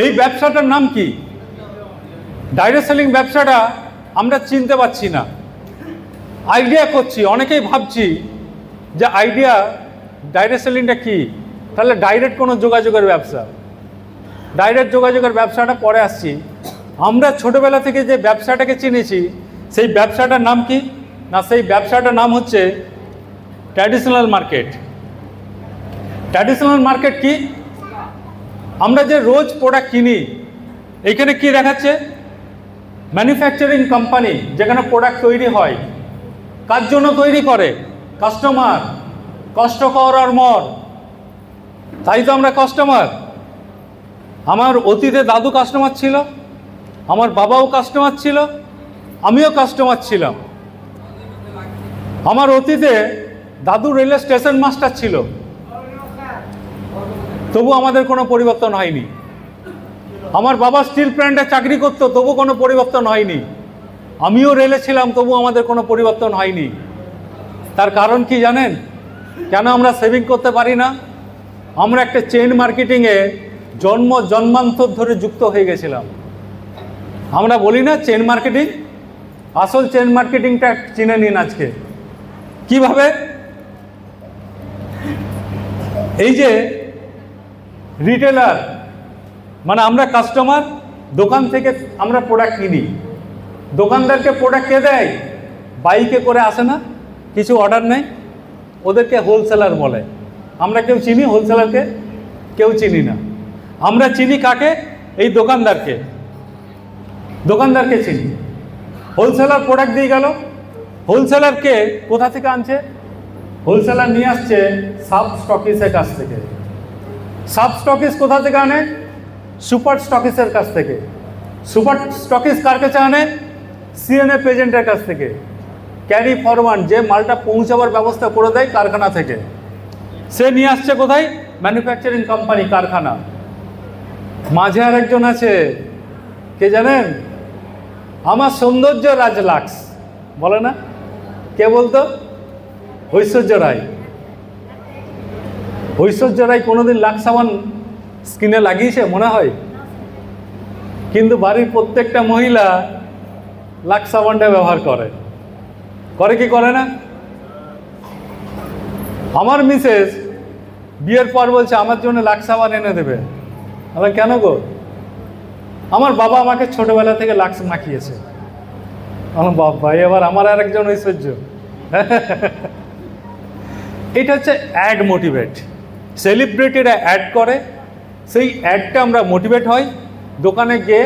এই ব্যবসাটার নাম কি? ডাইরেক্ট সেলিং ব্যবসাটা আমরা চিনতে পারছি না, আইডিয়া করছি। অনেকেই ভাবছি যে আইডিয়া, ডাইরেক্ট সেলিংটা কি? তাহলে ডাইরেক্ট কোনো যোগাযোগের ব্যবসা। ডাইরেক্ট যোগাযোগের ব্যবসাটা পরে আসছি। আমরা ছোটবেলা থেকে যে ব্যবসাটাকে চিনেছি, সেই ব্যবসাটার নাম কি? না, সেই ব্যবসাটার নাম হচ্ছে ট্র্যাডিশনাল মার্কেট। ট্র্যাডিশনাল মার্কেট কি? আমরা যে রোজ প্রোডাক্ট কিনি, এখানে কি দেখাচ্ছে? ম্যানুফ্যাকচারিং কোম্পানি, যেখানে প্রোডাক্ট তৈরি হয়। কার জন্য তৈরি করে? কাস্টমার। কষ্ট কর আর মর, তাই তো আমরা কাস্টমার। আমার অতীতে দাদু কাস্টমার ছিল, আমার বাবাও কাস্টমার ছিল, আমিও কাস্টমার ছিলাম। আমার অতীতে দাদু রেলওয়ে স্টেশন মাস্টার ছিল, তবু আমাদের কোনো পরিবর্তন হয়নি। আমার বাবা স্টিল প্ল্যান্টে চাকরি করতো, তবু কোনো পরিবর্তন হয়নি। আমিও রেলে ছিলাম, তবু আমাদের কোনো পরিবর্তন হয়নি। তার কারণ কি জানেন? কেন আমরা সেভিং করতে পারি না? আমরা একটা চেইন মার্কেটিংয়ে জন্মান্তর ধরে যুক্ত হয়ে গেছিলাম। আমরা বলি না চেইন মার্কেটিং, আসল চেইন মার্কেটিংটা চিনে নিন আজকে। কিভাবে? এই যে রিটেলার, মানে আমরা কাস্টমার, দোকান থেকে আমরা প্রোডাক্ট কিনি। দোকানদারকে প্রোডাক্ট কে দেয়? বাইকে করে আসে না, কিছু অর্ডার নেই, ওদেরকে হোলসেলার বলে। আমরা কেউ চিনি হোলসেলারকে? কেউ চিনি না। আমরা চিনি কাকে? এই দোকানদারকে। দোকানদারকে চিনি। হোলসেলার প্রোডাক্ট দিয়ে গেল, হোলসেলারকে কোথা থেকে আনছে? হোলসেলার নিয়ে আসছে সাব স্টকিসের কাছ থেকে। সাব স্টকিস কোথা থেকে আনে? সুপার স্টকিসের কাছ থেকে। সুপার স্টকিস কার কাছে আনে? সিএনএ এজেন্টের কাছ থেকে। ক্যারি ফরওয়ার্ড, যে মালটা পৌঁছাবার ব্যবস্থা করে দেয় কারখানা থেকে, সে নিয়ে আসছে কোথায়? ম্যানুফ্যাকচারিং কোম্পানি, কারখানা। মাঝে আর একজন আছে, কে জানেন? আমার সৌন্দর্য রাজলাক্স বলে না, কে বলতো? ঐশ্বর্য রায়। ঐশ্বর্য রায় কোনোদিন লাক্স সাবান স্কিনে লাগিয়েছে মনে হয়? কিন্তু বাড়ির প্রত্যেকটা মহিলা লাক্স সাবানটা ব্যবহার করে, করে কি করে না? আমার মিসেস বিয়ের পর বলছে আমার জন্য লাক্স সাবান এনে দেবে। আমি কেন গো? আমার বাবা আমাকে ছোটবেলা থেকে লাক্স মাখিয়েছে। আমার বাবা, এবার আমার আর একজন ঐশ্বর্য। এটা হচ্ছে অ্যাড মোটিভেট। সেলিব্রিটিরা অ্যাড করে, সেই অ্যাডটা আমরা মোটিভেট হই, দোকানে গিয়ে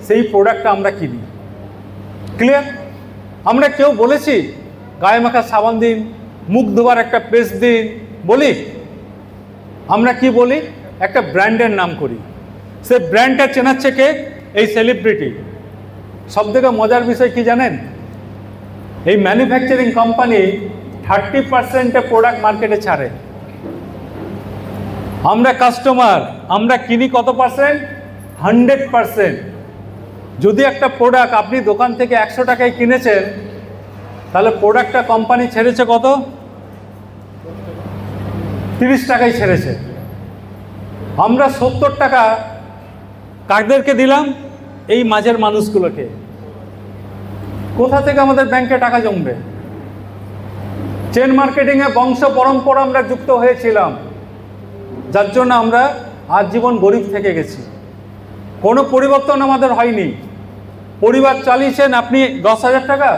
সেই প্রোডাক্টটা আমরা কিনি। ক্লিয়ার? আমরা কেউ বলেছি গায়ে মাখা সাবান দিন, মুখ ধোয়ার একটা পেস্ট দিন, বলি? আমরা কি বলি? একটা ব্র্যান্ডের নাম করি। সেই ব্র্যান্ডটা চেনাচ্ছে কে? এই সেলিব্রিটি। সব থেকে মজার বিষয় কি জানেন? এই ম্যানুফ্যাকচারিং কোম্পানি 30% প্রোডাক্ট মার্কেটে ছাড়ে। আমরা কাস্টমার, আমরা কিনি কত পার্সেন্ট? 100%। যদি একটা প্রোডাক্ট আপনি দোকান থেকে 100 টাকায় কিনেছেন, তাহলে প্রোডাক্টটা কোম্পানি ছেড়েছে কত? 30 টাকায় ছেড়েছে। আমরা 70 টাকা কাদেরকে দিলাম? এই মাঝের মানুষগুলোকে। কোথা থেকে আমাদের ব্যাংকে টাকা জমবে? চেন মার্কেটিংয়ে বংশ পরম্পরা আমরা যুক্ত হয়েছিলাম, যার জন্য আমরা আজীবন গরিব থেকে গেছি। কোনো পরিবর্তন আমাদের হয়নি। পরিবার চালিয়েছেন আপনি 10,000 টাকা,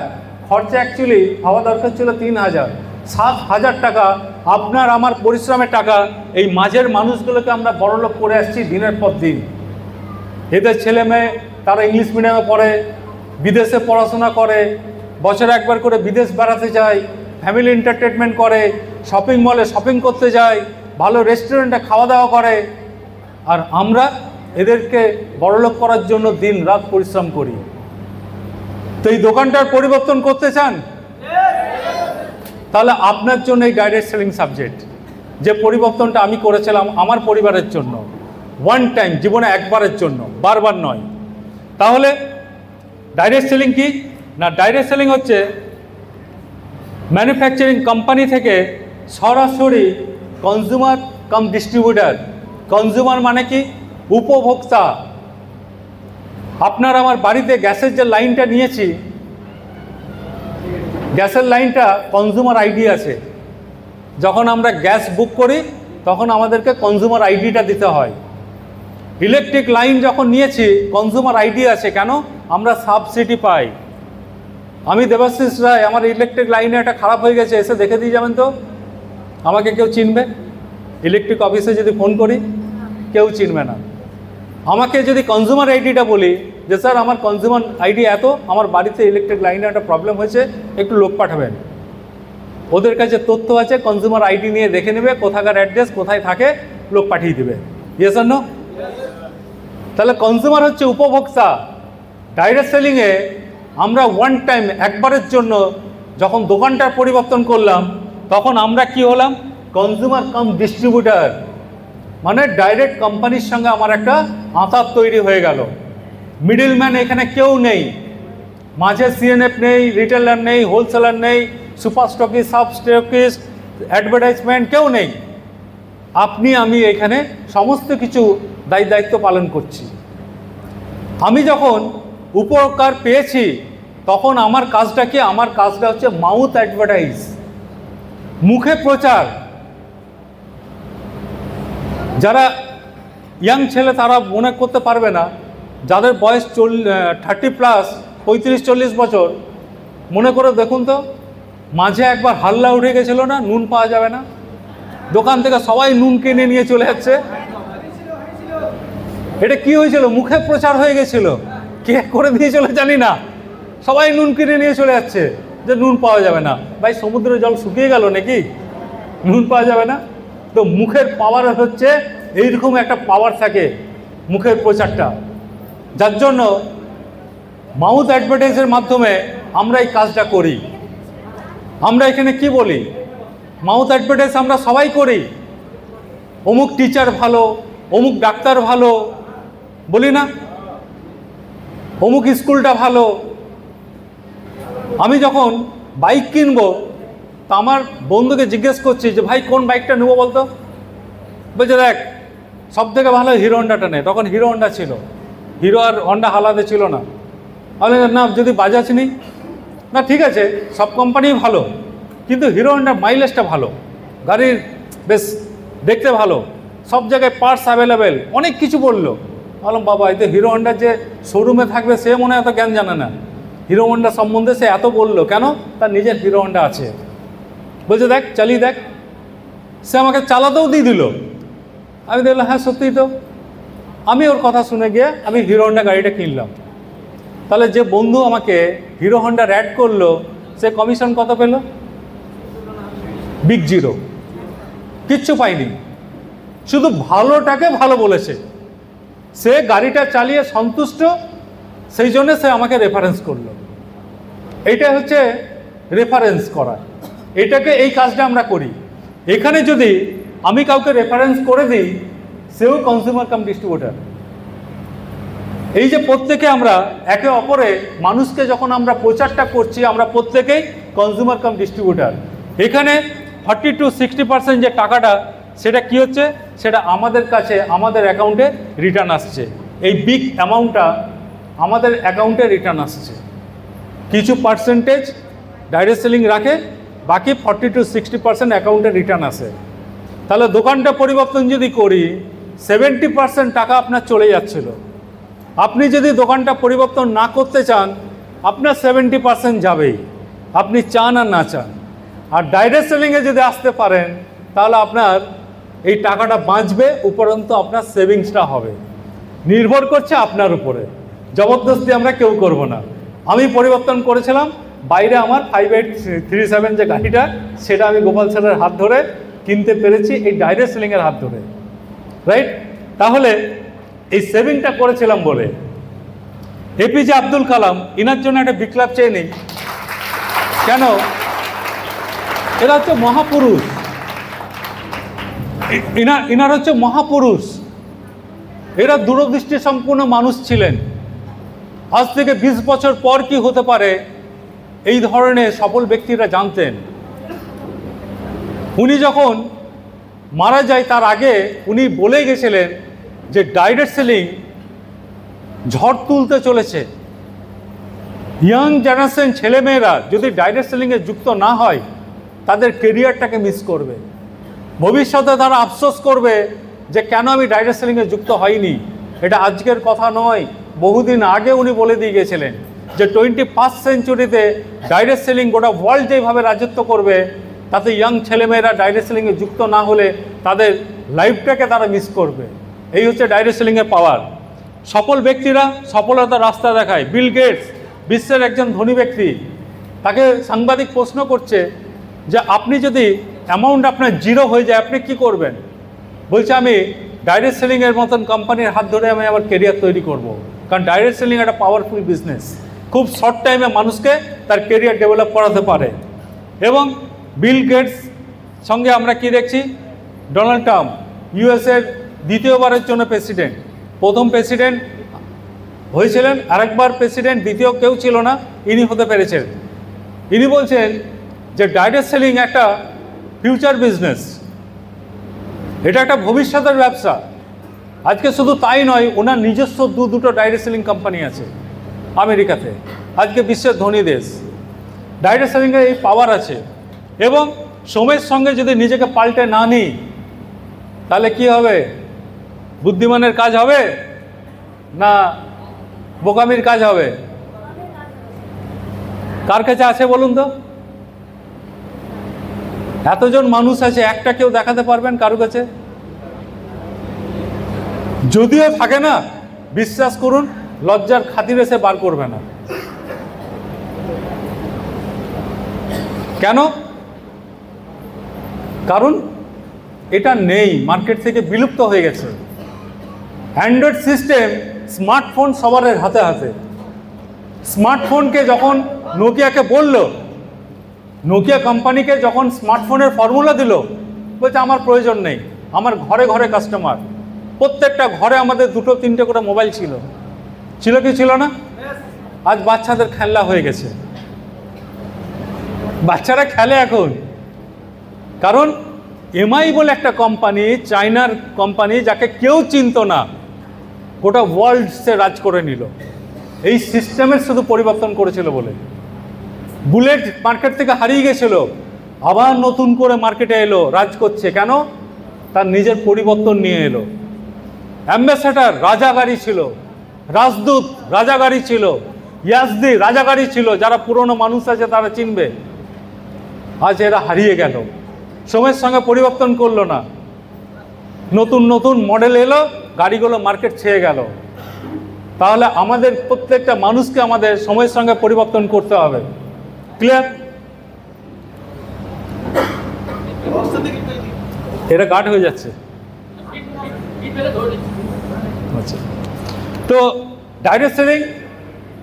খরচা অ্যাকচুয়ালি হওয়া দরকার ছিল 3,000। 7,000 টাকা আপনার আমার পরিশ্রমের টাকা, এই মাঝের মানুষগুলোকে আমরা বড়লোক করে আসছি দিনের পর দিন। এদের ছেলে মেয়ে তারা ইংলিশ মিডিয়ামে পড়ে, বিদেশে পড়াশোনা করে, বছরে একবার করে বিদেশ বেড়াতে যায়, ফ্যামিলি এন্টারটেনমেন্ট করে, শপিং মলে শপিং করতে যায়, ভালো রেস্টুরেন্টে খাওয়া দাওয়া করে। আর আমরা এদেরকে বড়লোক করার জন্য দিন রাত পরিশ্রম করি। তো এই দোকানটার পরিবর্তন করতে চান? তাহলে আপনার জন্য এই ডাইরেক্ট সেলিং সাবজেক্ট, যে পরিবর্তনটা আমি করেছিলাম আমার পরিবারের জন্য, ওয়ান টাইম, জীবনে একবারের জন্য, বারবার নয়। তাহলে ডাইরেক্ট সেলিং কি না? ডাইরেক্ট সেলিং হচ্ছে ম্যানুফ্যাকচারিং কোম্পানি থেকে সরাসরি কনজিউমার কাম ডিস্ট্রিবিউটার। কনজিউমার মানে কি? উপভোক্তা। আপনার আমার বাড়িতে গ্যাসের যে লাইনটা নিয়েছি, গ্যাসের লাইনটা কনজিউমার আইডি আছে। যখন আমরা গ্যাস বুক করি তখন আমাদেরকে কনজিউমার আইডিটা দিতে হয়। ইলেকট্রিক লাইন যখন নিয়েছি কনজিউমার আইডি আছে, কেন? আমরা সাবসিডি পাই। আমি দেবাশিস রায়, আমার ইলেকট্রিক লাইনে একটা খারাপ হয়ে গেছে, এসে দেখে দিয়ে যাবেন তো? আমাকে কেউ চিনবে? ইলেকট্রিক অফিসে যদি ফোন করি কেউ চিনবে না। আমাকে যদি কনজিউমার আইডিটা বলি যে স্যার আমার কনজিউমার আইডি এত, আমার বাড়িতে ইলেকট্রিক লাইনে একটা প্রবলেম হয়েছে, একটু লোক পাঠাবেন, ওদের কাছে তথ্য আছে, কনজিউমার আইডি নিয়ে দেখে নেবে কোথাকার অ্যাড্রেস, কোথায় থাকে, লোক পাঠিয়ে দেবে। ইয়েস আর নো? তাহলে কনজিউমার হচ্ছে উপভোক্তা। ডাইরেক্ট সেলিংয়ে আমরা ওয়ান টাইম, একবারের জন্য যখন দোকানটার পরিবর্তন করলাম তখন আমরা কি হলাম? কনজিউমার কাম ডিস্ট্রিবিউটার। মানে ডাইরেক্ট কোম্পানির সঙ্গে আমার একটা আঁতাত তৈরি হয়ে গেল। মিডলম্যান এখানে কেউ নেই, মাঝে সিএনএফ নেই, রিটেলার নেই, হোলসেলার নেই, super stockist, sub stockist, advertisement, কেউ নেই। আপনি আমি এখানে সমস্ত কিছু দায়িত্ব পালন করছি। আমি যখন উপকার পেয়েছি তখন আমার কাজটা কি? আমার কাজটা হচ্ছে মাউথ অ্যাডভার্টাইজ, মুখে প্রচার। যারা ইয়াং ছেলে তারা মনে করতে পারবে না, যাদের বয়স 30+, 35-40 বছর, মনে করে দেখুন তো, মাঝে একবার হাল্লা উঠে গেছিল না, নুন পাওয়া যাবে না, দোকান থেকে সবাই নুন কিনে নিয়ে চলে যাচ্ছে। এটা কি হয়েছিল? মুখে প্রচার হয়ে গেছিল। কে করে দিয়েছিল জানি না, সবাই নুন কিনে নিয়ে চলে যাচ্ছে যে নুন পাওয়া যাবে না। ভাই সমুদ্রের জল শুকিয়ে গেল নাকি? নুন পাওয়া যাবে না? তো মুখের পাওয়ার হচ্ছে এইরকম একটা পাওয়ার থাকে মুখের প্রচারটা, যার জন্য মাউথ অ্যাডভার্টাইজের মাধ্যমে আমরা এই কাজটা করি। আমরা এখানে কি বলি? মাউথ অ্যাডভার্টাইজ আমরা সবাই করি। অমুক টিচার ভালো, অমুক ডাক্তার ভালো, বলি না? অমুক স্কুলটা ভালো। আমি যখন বাইক কিনবো তা আমার বন্ধুকে জিজ্ঞেস করছি যে ভাই কোন বাইকটা নেবো বলতো? বলছে দেখ সব থেকে ভালো হিরো হন্ডাটা নেই। তখন হিরো হন্ডা ছিল, হিরো আর হন্ডা আলাদা ছিল না। বলে না, যদি বাজাজ নিই না, ঠিক আছে সব কোম্পানি ভালো, কিন্তু হিরো হন্ডার মাইলেজটা ভালো, গাড়ির বেশ দেখতে ভালো, সব জায়গায় পার্টস অ্যাভেলেবেল, অনেক কিছু বললো। বললাম বাবা, এই তো হিরো হন্ডার যে শোরুমে থাকবে সে মনে হয় এত জ্ঞান জানে না, হিরো হন্ডা সম্বন্ধে সে এত বললো কেন? তার নিজের হিরো হন্ডা আছে। বলছে দেখ চালিয়ে দেখ। সে আমাকে চালাতেও দিয়ে দিল। আমি দেখলাম হ্যাঁ সত্যিই তো। আমি ওর কথা শুনে গিয়ে আমি হিরো হন্ডা গাড়িটা কিনলাম। তাহলে যে বন্ধু আমাকে হিরো হন্ডার অ্যাড করলো সে কমিশন কত পেল? বিগ জিরো, কিচ্ছু পাইনি। শুধু ভালোটাকে ভালো বলেছে, সে গাড়িটা চালিয়ে সন্তুষ্ট, সেই জন্য সে আমাকে রেফারেন্স করলো। এইটা হচ্ছে রেফারেন্স করা। এটাকে এই কাজটা আমরা করি। এখানে যদি আমি কাউকে রেফারেন্স করে দিই, সেও কনজিউমার কাম ডিস্ট্রিবিউটার। এই যে প্রত্যেকে আমরা একে অপরে মানুষকে যখন আমরা প্রচারটা করছি, আমরা প্রত্যেকেই কনজিউমার কাম ডিস্ট্রিবিউটার। এখানে 40-60% যে টাকাটা সেটা কি হচ্ছে? সেটা আমাদের কাছে, আমাদের অ্যাকাউন্টে রিটার্ন আসছে। এই বিগ অ্যামাউন্টটা আমাদের অ্যাকাউন্টে রিটার্ন আসছে। কিছু পার্সেন্টেজ ডাইরেক্ট সেলিং রাখে, বাকি 40-60% অ্যাকাউন্টে রিটার্ন আসে। তাহলে দোকানটা পরিবর্তন যদি করি, 70% টাকা আপনার চলে যাচ্ছিল। আপনি যদি দোকানটা পরিবর্তন না করতে চান, আপনার 70% যাবেই, আপনি চান আর না চান। আর ডাইরেক্ট সেলিংয়ে যদি আসতে পারেন তাহলে আপনার এই টাকাটা বাঁচবে, উপরন্তু আপনার সেভিংসটা হবে। নির্ভর করছে আপনার উপরে, জবরদস্তি আমরা কেউ করব না। আমি পরিবর্তন করেছিলাম, বাইরে আমার 5837 যে গাড়িটা, সেটা আমি গোপাল স্যারের হাত ধরে কিনতে পেরেছি, এই ডাইরেক্ট সেলিংয়ের হাত ধরে, রাইট? তাহলে এই সেভিংটা করেছিলাম বলে। এপিজে আব্দুল কালাম, ইনার জন্য একটা বিপ্লব চেয়ে নিই। কেন? এরা হচ্ছে মহাপুরুষ, এনার হচ্ছে মহাপুরুষ। এরা দূরদৃষ্টি সম্পন্ন মানুষ ছিলেন। আজ থেকে 20 বছর পর কি হতে পারে এই ধরনের সফল ব্যক্তিরা জানতেন। উনি যখন মারা যায় তার আগে উনি বলে গেছিলেন যে ডাইরেক্ট সেলিং ঝড় তুলতে চলেছে। ইয়াং জেনারেশন ছেলেমেয়েরা যদি ডাইরেক্ট সেলিংয়ে যুক্ত না হয় তাদের কেরিয়ারটাকে মিস করবে। ভবিষ্যতে তারা আফসোস করবে যে কেন আমি ডাইরেক্ট সেলিংয়ে যুক্ত হইনি। এটা আজকের কথা নয়, বহুদিন আগে উনি বলে দিয়ে গেছিলেন যে 21st সেঞ্চুরিতে ডাইরেক্ট সেলিং গোটা ওয়ার্ল্ড যেভাবে রাজত্ব করবে তাতে ইয়াং ছেলেমেয়েরা ডাইরেক্ট সেলিংয়ে যুক্ত না হলে তাদের লাইফটাকে তারা মিস করবে। এই হচ্ছে ডাইরেক্ট সেলিংয়ের পাওয়ার। সফল ব্যক্তিরা সফলতার রাস্তা দেখায়। বিল গেটস বিশ্বের একজন ধনী ব্যক্তি, তাকে সাংবাদিক প্রশ্ন করছে যে আপনি যদি অ্যামাউন্ট আপনার জিরো হয়ে যায় আপনি কি করবেন? বলছে আমি ডাইরেক্ট সেলিংয়ের মতন কোম্পানির হাত ধরে আমি আমার কেরিয়ার তৈরি করব। কারণ ডাইরেক্ট সেলিং একটা পাওয়ারফুল বিজনেস, খুব শর্ট টাইমে মানুষকে তার কেরিয়ার ডেভেলপ করাতে পারে। এবং বিল গেটস সঙ্গে আমরা কি দেখছি? ডোনাল্ড ট্রাম্প, ইউএসের দ্বিতীয়বারের জন্য প্রেসিডেন্ট। প্রথম প্রেসিডেন্ট হয়েছিলেন, আরেকবার প্রেসিডেন্ট দ্বিতীয় কেউ ছিল না, ইনি হতে পেরেছেন। ইনি বলছেন যে ডাইরেক্ট সেলিং একটা ফিউচার বিজনেস, এটা একটা ভবিষ্যতের ব্যবসা। আজকে শুধু তাই নয়, ওনার নিজস্ব দুটো ডাইরেক্ট সেলিং কোম্পানি আছে আমেরিকাতে। আজকে বিশ্বের ধনী দেশ। ডাইরেক্ট সেলিংয়ের এই পাওয়ার আছে। এবং সময়ের সঙ্গে যদি নিজেকে পাল্টে না নিই তাহলে কি হবে? বুদ্ধিমানের কাজ হবে না বোকামির কাজ হবে? কার কাছে আছে বলুন তো? এতজন মানুষ আছে, একটা কেউ দেখাতে পারবেন কারো কাছে? যদিও থাকে না, বিশ্বাস করুন লজ্জার খাতিরে সে বার করবে না। কেন? কারণ এটা নেই, মার্কেট থেকে বিলুপ্ত হয়ে গেছে। অ্যান্ড্রয়েড সিস্টেম, স্মার্টফোন সবার হাতে হাতে। স্মার্টফোনকে যখন নোকিয়াকে বলল, নোকিয়া কোম্পানিকে যখন স্মার্টফোনের ফর্মুলা দিল, বলছে আমার প্রয়োজন নেই, আমার ঘরে ঘরে কাস্টমার। প্রত্যেকটা ঘরে আমাদের 2-3টে করে মোবাইল ছিল। ছিল কি ছিল না? আজ বাচ্চাদের খেলনা হয়ে গেছে, বাচ্চারা খেলে এখন। কারণ এমআই বলে একটা কোম্পানি, চায়নার কোম্পানি, যাকে কেউ চিনত না, গোটা ওয়ার্ল্ড সে রাজ করে নিল। এই সিস্টেমের শুধু পরিবর্তন করেছিল বলে। বুলেট মার্কেট থেকে হারিয়ে গেছিল, আবার নতুন করে মার্কেটে এলো, রাজ করছে। কেন? তার নিজের পরিবর্তন নিয়ে এলো। অ্যাম্বাসেডার রাজাগাড়ি ছিল, রাজদূত রাজাগাড়ি ছিল, ইয়াজদি রাজাগাড়ি ছিল। যারা পুরনো মানুষ আছে তারা চিনবে। আজ এরা হারিয়ে গেল, সময়ের সঙ্গে পরিবর্তন করলো না। নতুন নতুন মডেল এলো, গাড়িগুলো মার্কেট ছেয়ে গেল। তাহলে আমাদের প্রত্যেকটা মানুষকে আমাদের সময়ের সঙ্গে পরিবর্তন করতে হবে। ক্লিয়ার? এটা গাঢ় হয়ে যাচ্ছে। আচ্ছা, তো ডাইরেক্ট সেলিং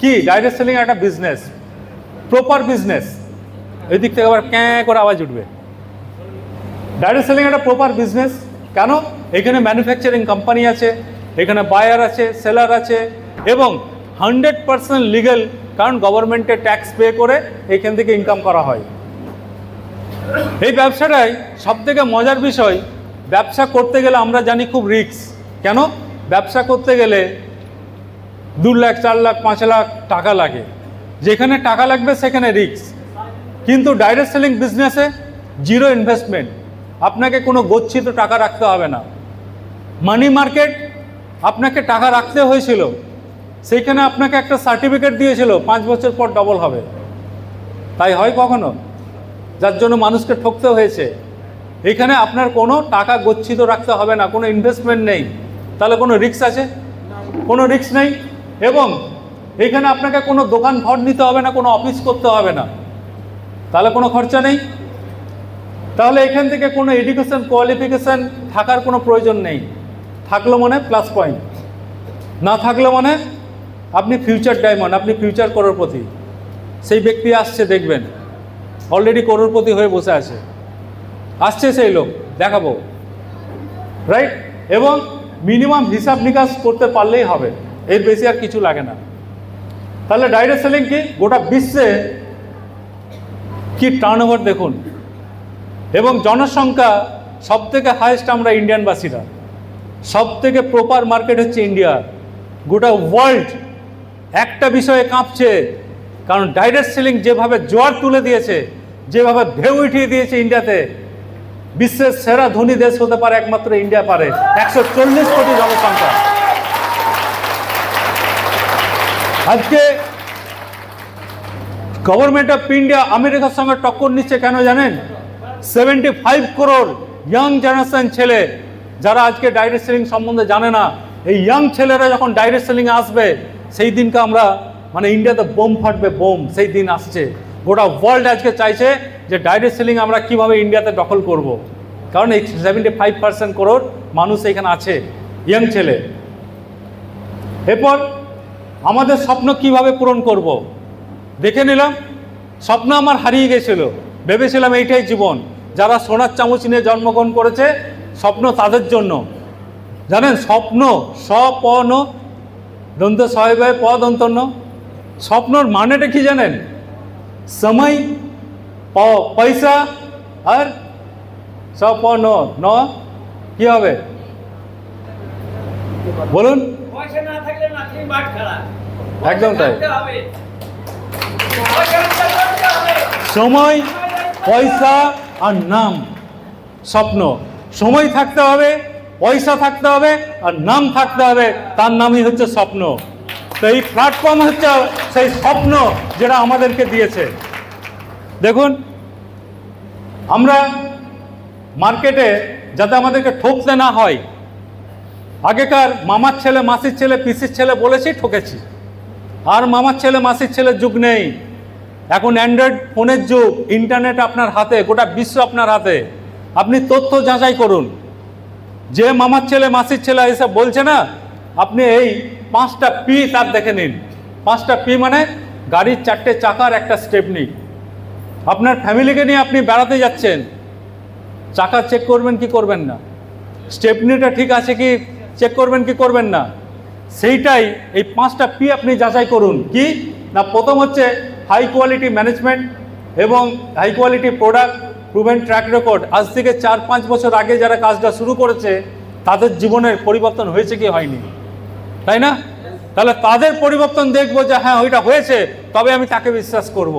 কি? ডাইরেক্ট সেলিং একটা বিজনেস, প্রপার বিজনেস। এই দিক থেকে আবার ক্যাঁ করে আওয়াজ উঠবে। ডাইরেক্ট সেলিং একটা প্রপার বিজনেস। কেন? এখানে ম্যানুফ্যাকচারিং কোম্পানি আছে, এখানে বায়ার আছে, সেলার আছে, এবং 100% লিগ্যাল। কারণ গভর্নমেন্টের ট্যাক্স পে করে এখান থেকে ইনকাম করা হয়। এই ব্যবসাটাই সবথেকে মজার বিষয়। ব্যবসা করতে গেলে আমরা জানি খুব রিস্ক। কেন? ব্যবসা করতে গেলে 2 লাখ, 4 লাখ, 5 লাখ টাকা লাগে। যেখানে টাকা লাগবে সেখানে রিস্ক। কিন্তু ডাইরেক্ট সেলিং বিজনেসে জিরো ইনভেস্টমেন্ট, আপনাকে কোনো গচ্ছিত টাকা রাখতে হবে না। মানি মার্কেট, আপনাকে টাকা রাখতে হয়েছিল, সেইখানে আপনাকে একটা সার্টিফিকেট দিয়েছিল 5 বছর পর ডবল হবে। তাই হয় কখনো? যার জন্য মানুষকে ঠকতে হয়েছে। এখানে আপনার কোনো টাকা গচ্ছিত রাখতে হবে না, কোনো ইনভেস্টমেন্ট নেই। তাহলে কোনো রিস্ক আছে? কোনো রিস্ক নেই। এবং এখানে আপনাকে কোনো দোকান ঘর নিতে হবে না, কোনো অফিস করতে হবে না। তাহলে কোনো খরচা নেই। তাহলে এখান থেকে কোনো এডুকেশন কোয়ালিফিকেশান থাকার কোনো প্রয়োজন নেই। থাকলো মানে প্লাস পয়েন্ট, না থাকলো মানে আপনি ফিউচার ডায়মন্ড, আপনি ফিউচার করোড়পতি। সেই ব্যক্তি আসছে দেখবেন। অলরেডি করোড়পতি হয়ে বসে আছে, আসছে সেই লোক, দেখাবো, রাইট? এবং মিনিমাম হিসাব নিকাশ করতে পারলেই হবে, এর বেশি আর কিছু লাগে না। তাহলে ডাইরেক্ট সেলিং কি? গোটা বিশ্বে কি টার্নওভার দেখুন, এবং জনসংখ্যা সব থেকে হাইয়েস্ট আমরা ইন্ডিয়ানবাসীরা, সব থেকে প্রপার মার্কেট হচ্ছে ইন্ডিয়া। গোটা ওয়ার্ল্ড একটা বিষয়ে কাঁপছে, কারণ ডাইরেক্ট সেলিং যেভাবে জোয়ার তুলে দিয়েছে, যেভাবে ঢেউ উঠিয়ে দিয়েছে ইন্ডিয়াতে, বিশ্বের সেরা ধনী দেশ হতে পারে একমাত্র ইন্ডিয়া পারে। 140 কোটি জনসংখ্যা। আজকে গভর্নমেন্ট অফ ইন্ডিয়া আমেরিকার সঙ্গে টক্কর নিচ্ছে, কেন জানেন? 75 করোড় ইয়াং জেনারেশন ছেলে যারা আজকে ডাইরেক্ট সেলিং সম্বন্ধে জানে না, এই ইয়াং ছেলেরা যখন ডাইরেক্ট সেলিং আসবে, সেই দিনকে আমরা মানে ইন্ডিয়াতে বোম ফাটবে, বোম, সেই দিন আসছে। গোটা ওয়ার্ল্ড আজকে চাইছে যে ডাইরেক্ট সেলিং আমরা কিভাবে ইন্ডিয়াতে দখল করব, কারণ এই 75% করোড় মানুষ এখানে আছে, ইয়াং ছেলে। এরপর আমাদের স্বপ্ন কিভাবে পূরণ করব, দেখে নিলাম। স্বপ্ন আমার হারিয়ে গেছিল, ভেবেছিলাম এইটাই জীবন। যারা সোনার চামচ নিয়ে জন্মগ্রহণ করেছে, স্বপ্ন তাদের জন্য। জানেন স্বপ্ন, স্বপন দন্ত সহায় প দন্তন্য, স্বপ্নর মানেটা কি জানেন? সময়, পয়সা আর স্বপন ন কি হবে বলুন? পয়সা না থাকলে নাকি মাঠ খেলা, একদম তাই। হবে পয়সা থাকতে হবে, সময়, পয়সা আর নাম, স্বপ্ন। সময় থাকতে হবে, পয়সা থাকতে হবে আর নাম থাকতে হবে, তার নামই হচ্ছে স্বপ্ন। তো এই প্ল্যাটফর্ম হচ্ছে সেই স্বপ্ন যেটা আমাদেরকে দিয়েছে। দেখুন, আমরা মার্কেটে যাতে আমাদেরকে ঠকতে না হয়, আগেকার মামার ছেলে, মাসির ছেলে, পিসির ছেলে বলেছি, ঠকেছি। আর মামার ছেলে, মাসির ছেলের যুগ নেই। এখন অ্যান্ড্রয়েড ফোনের যুগ, ইন্টারনেট আপনার হাতে, গোটা বিশ্ব আপনার হাতে। আপনি তথ্য যাচাই করুন। যে মামার ছেলে, মাসির ছেলে এসে বলছে না, আপনি এই 5টা পি তার দেখে নিন। 5টা পি মানে গাড়ির 4টে চাকার একটা স্টেপনি। আপনার ফ্যামিলিকে নিয়ে আপনি বেড়াতে যাচ্ছেন, চাকা চেক করবেন কি করবেন না, স্টেপনিটা ঠিক আছে কি চেক করবেন কি করবেন না, সেইটাই এই 5টা পি আপনি যাচাই করুন। কি না, প্রথম হচ্ছে হাই কোয়ালিটি ম্যানেজমেন্ট এবং high quality product, proven track record. আজ থেকে 4-5 বছর আগে যারা কাজটা শুরু করেছে, তাদের জীবনের পরিবর্তন হয়েছে কি হয়নি, তাই না? তাহলে তাদের পরিবর্তন দেখবো যে হ্যাঁ ওইটা হয়েছে, তবে আমি তাকে বিশ্বাস করব।